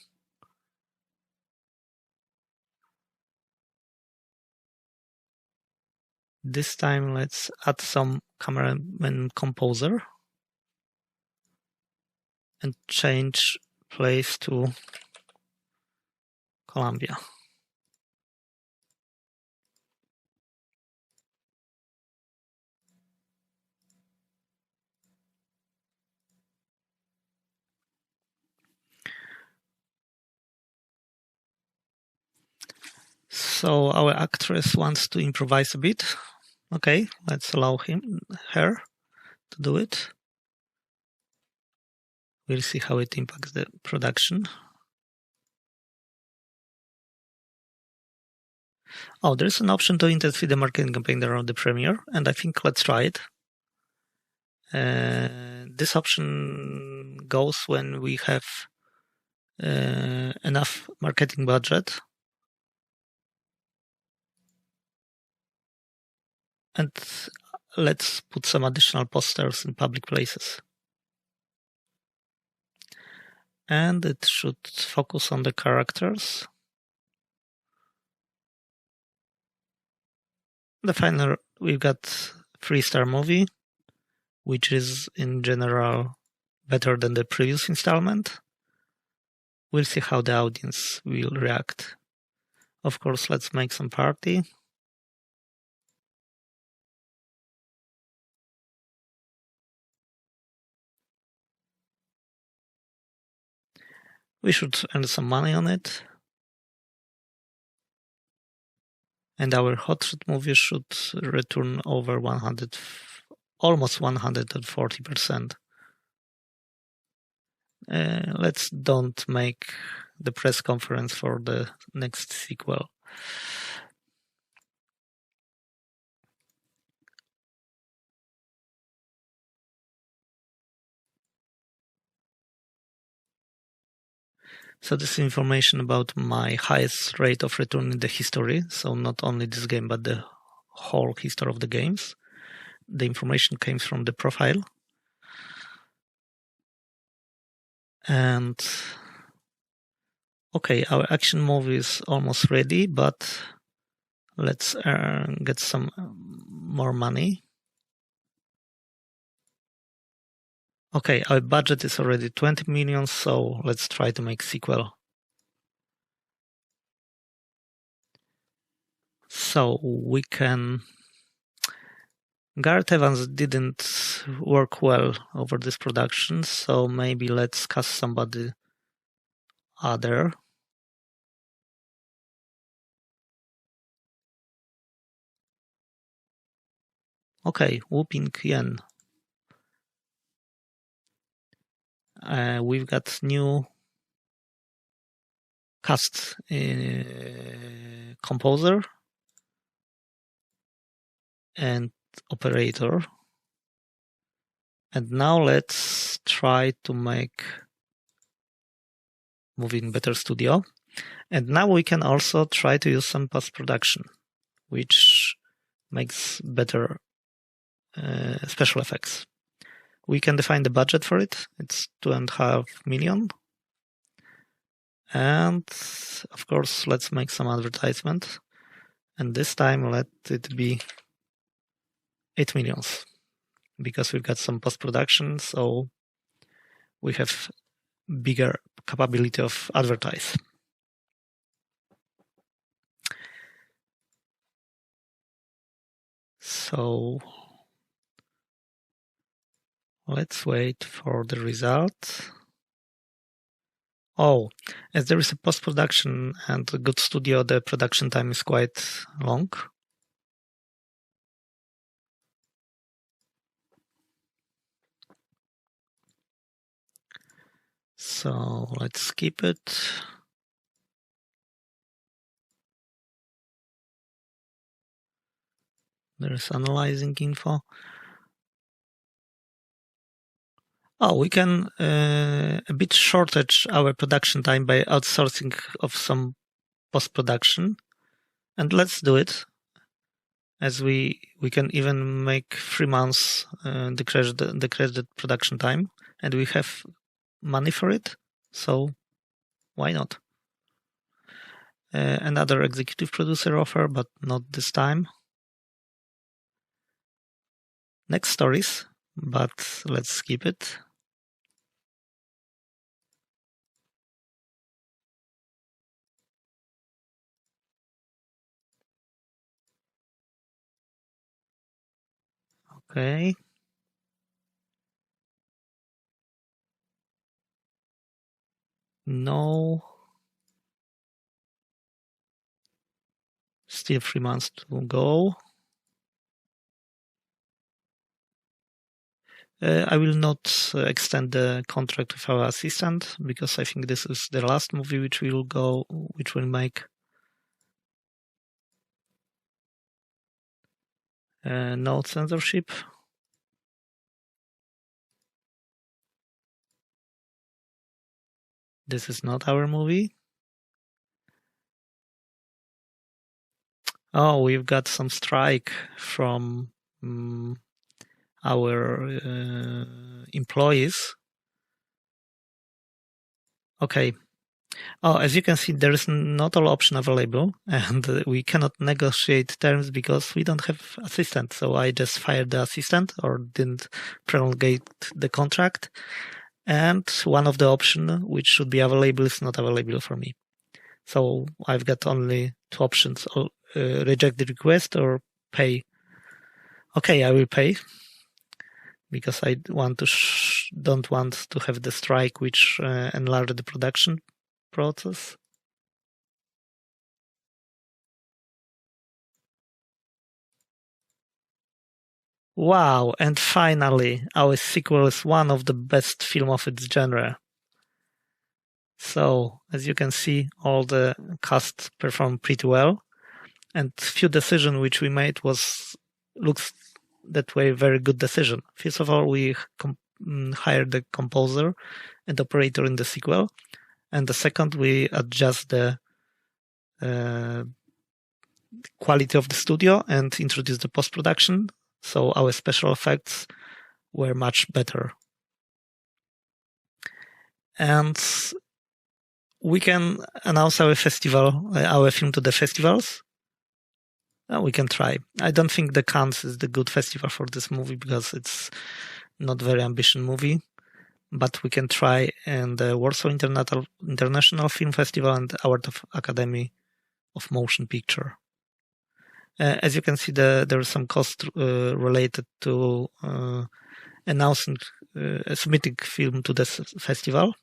This time let's add some cameraman composer and change place to Colombia. So our actress wants to improvise a bit. Okay, let's allow her to do it. We'll see how it impacts the production. Oh, there's an option to intensify the marketing campaign around the premiere, and I think let's try it. This option goes when we have enough marketing budget. And let's put some additional posters in public places. and it should focus on the characters. The final, we've got 3-star movie, which is in general better than the previous installment. We'll see how the audience will react. Of course, let's make some party. We should earn some money on it. And our hot shot movie should return over 100, almost 140%. Let's don't make the press conference for the next sequel. So this information about my highest rate of return in the history. So not only this game, but the whole history of the games. The information came from the profile. And okay, our action movie is almost ready, but let's get some more money. Okay, our budget is already 20 million, so let's try to make sequel. So we can... Gareth Evans didn't work well over this production, so maybe let's cast somebody other. Okay, Wu Ping Yen. We've got new cast composer and operator. And now let's try to make movie in Better Studio. And now we can also try to use some post-production, which makes better special effects. We can define the budget for it. It's 2.5 million. And of course, let's make some advertisement. And this time, let it be 8 millions, because we've got some post-production, so we have bigger capability of advertise. So let's wait for the result. Oh, as there is a post-production and a good studio, the production time is quite long. So let's skip it. There's analyzing info. Oh, we can a bit shortage our production time by outsourcing of some post-production. And let's do it. As we can even make 3 months the credited production time, and we have money for it, so why not? Another executive producer offer, but not this time. Next stories, but let's skip it. Okay. No. Still 3 months to go. I will not extend the contract with our assistant, because I think this is the last movie which will make. No censorship. This is not our movie. Oh, we've got some strike from our employees. Okay. Oh, as you can see, there is not all option available, and we cannot negotiate terms because we don't have assistant. So I just fired the assistant or didn't prolongate the contract. And one of the option which should be available is not available for me. So I've got only two options: reject the request or pay. Okay, I will pay because I don't want to have the strike which enlarge the production process. Wow, and finally, our sequel is one of the best film of its genre. So, as you can see, all the cast performed pretty well, and few decision which we made looks that way very good decision. First of all, we hired the composer and operator in the sequel, and the second, we adjust the quality of the studio and introduce the post-production, so our special effects were much better. And we can announce our film to the festivals. We can try. I don't think the Cannes is the good festival for this movie because it's not very ambitious movie, but we can try in the Warsaw International Film Festival and Award of Academy of Motion Picture. As you can see, there is some cost related to announcing submitting film to this festival.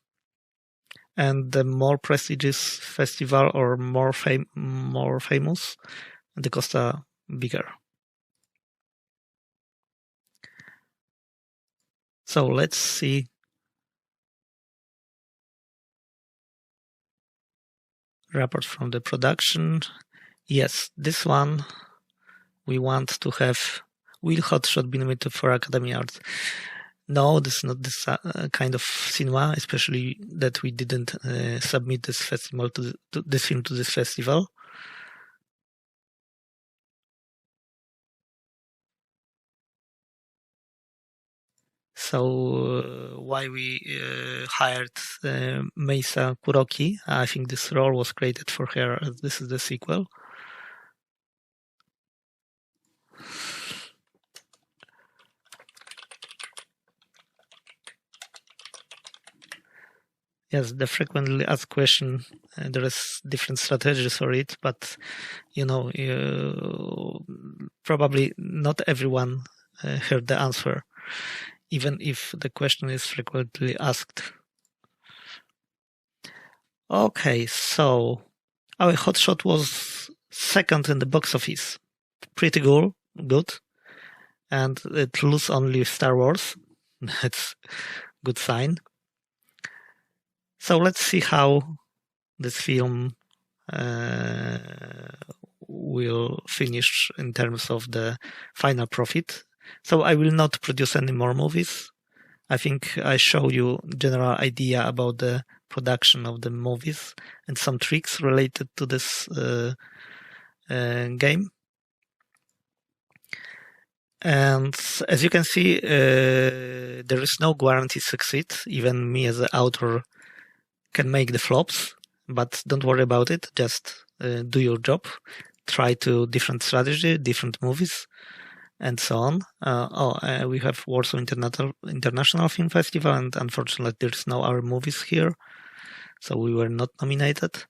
And the more prestigious festival or more famous, the costs are bigger. So let's see. Report from the production. Yes, this one we want to have Will Hotshot be nominated for Academy Awards. No, this is not this kind of cinema, especially that we didn't submit this festival to this film to this festival. So why we hired Meisa Kuroki? I think this role was created for her. This is the sequel. Yes, the frequently asked question. There is different strategies for it, but probably not everyone heard the answer, even if the question is frequently asked. Okay, so our Hotshot was second in the box office. Pretty good, and it lose only Star Wars. That's good sign. So let's see how this film will finish in terms of the final profit. So I will not produce any more movies. I think I show you general idea about the production of the movies and some tricks related to this game. And as you can see, there is no guarantee succeed. Even me as an author can make the flops, but don't worry about it. Just do your job. Try to different strategy, different movies, and so on. We have Warsaw International Film Festival, and unfortunately, there's no our movies here, so we were not nominated.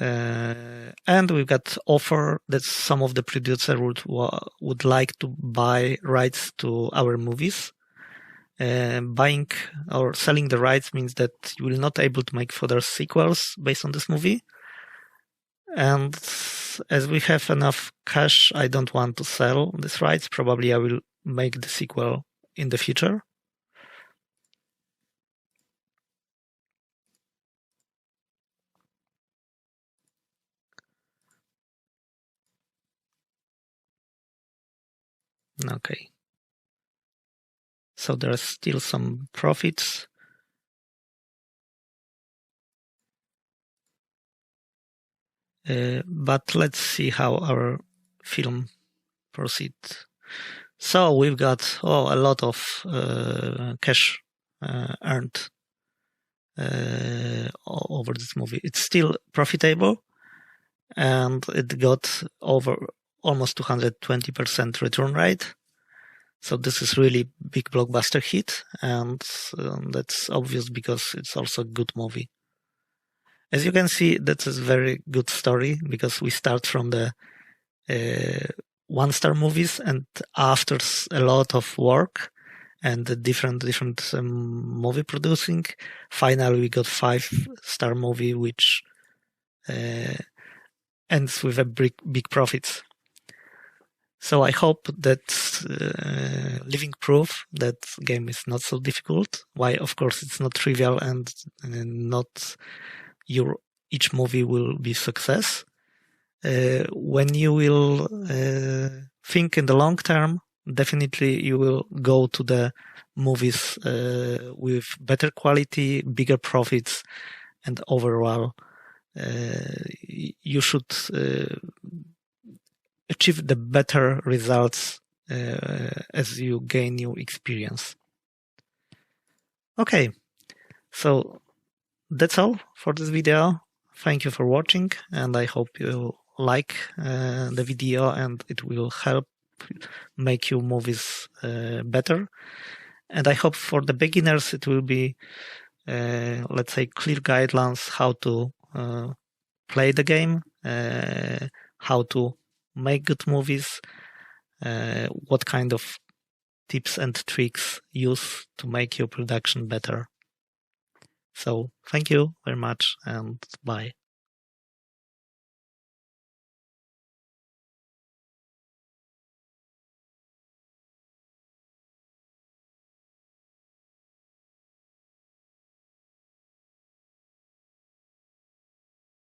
And we've got offer that some of the producer would like to buy rights to our movies. Buying or selling the rights means that you will not able to make further sequels based on this movie. And as we have enough cash, I don't want to sell these rights. Probably I will make the sequel in the future. Okay. So there are still some profits. But let's see how our film proceeds. So we've got a lot of cash earned over this movie. It's still profitable, and it got over almost 220% return rate. So this is really big blockbuster hit, and that's obvious because it's also a good movie. As you can see, that's a very good story because we start from the one-star movies, and after a lot of work and different movie producing, finally we got 5-star movie which ends with a big profits. So I hope that living proof that game is not so difficult. Why, of course, it's not trivial, and not each movie will be success. When you will think in the long term, definitely you will go to the movies with better quality, bigger profits, and overall you should achieve the better results as you gain new experience. Okay, so that's all for this video. Thank you for watching, and I hope you like the video and it will help make your movies better. And I hope for the beginners it will be, let's say, clear guidelines how to play the game, how to make good movies, what kind of tips and tricks use to make your production better. So thank you very much, and bye.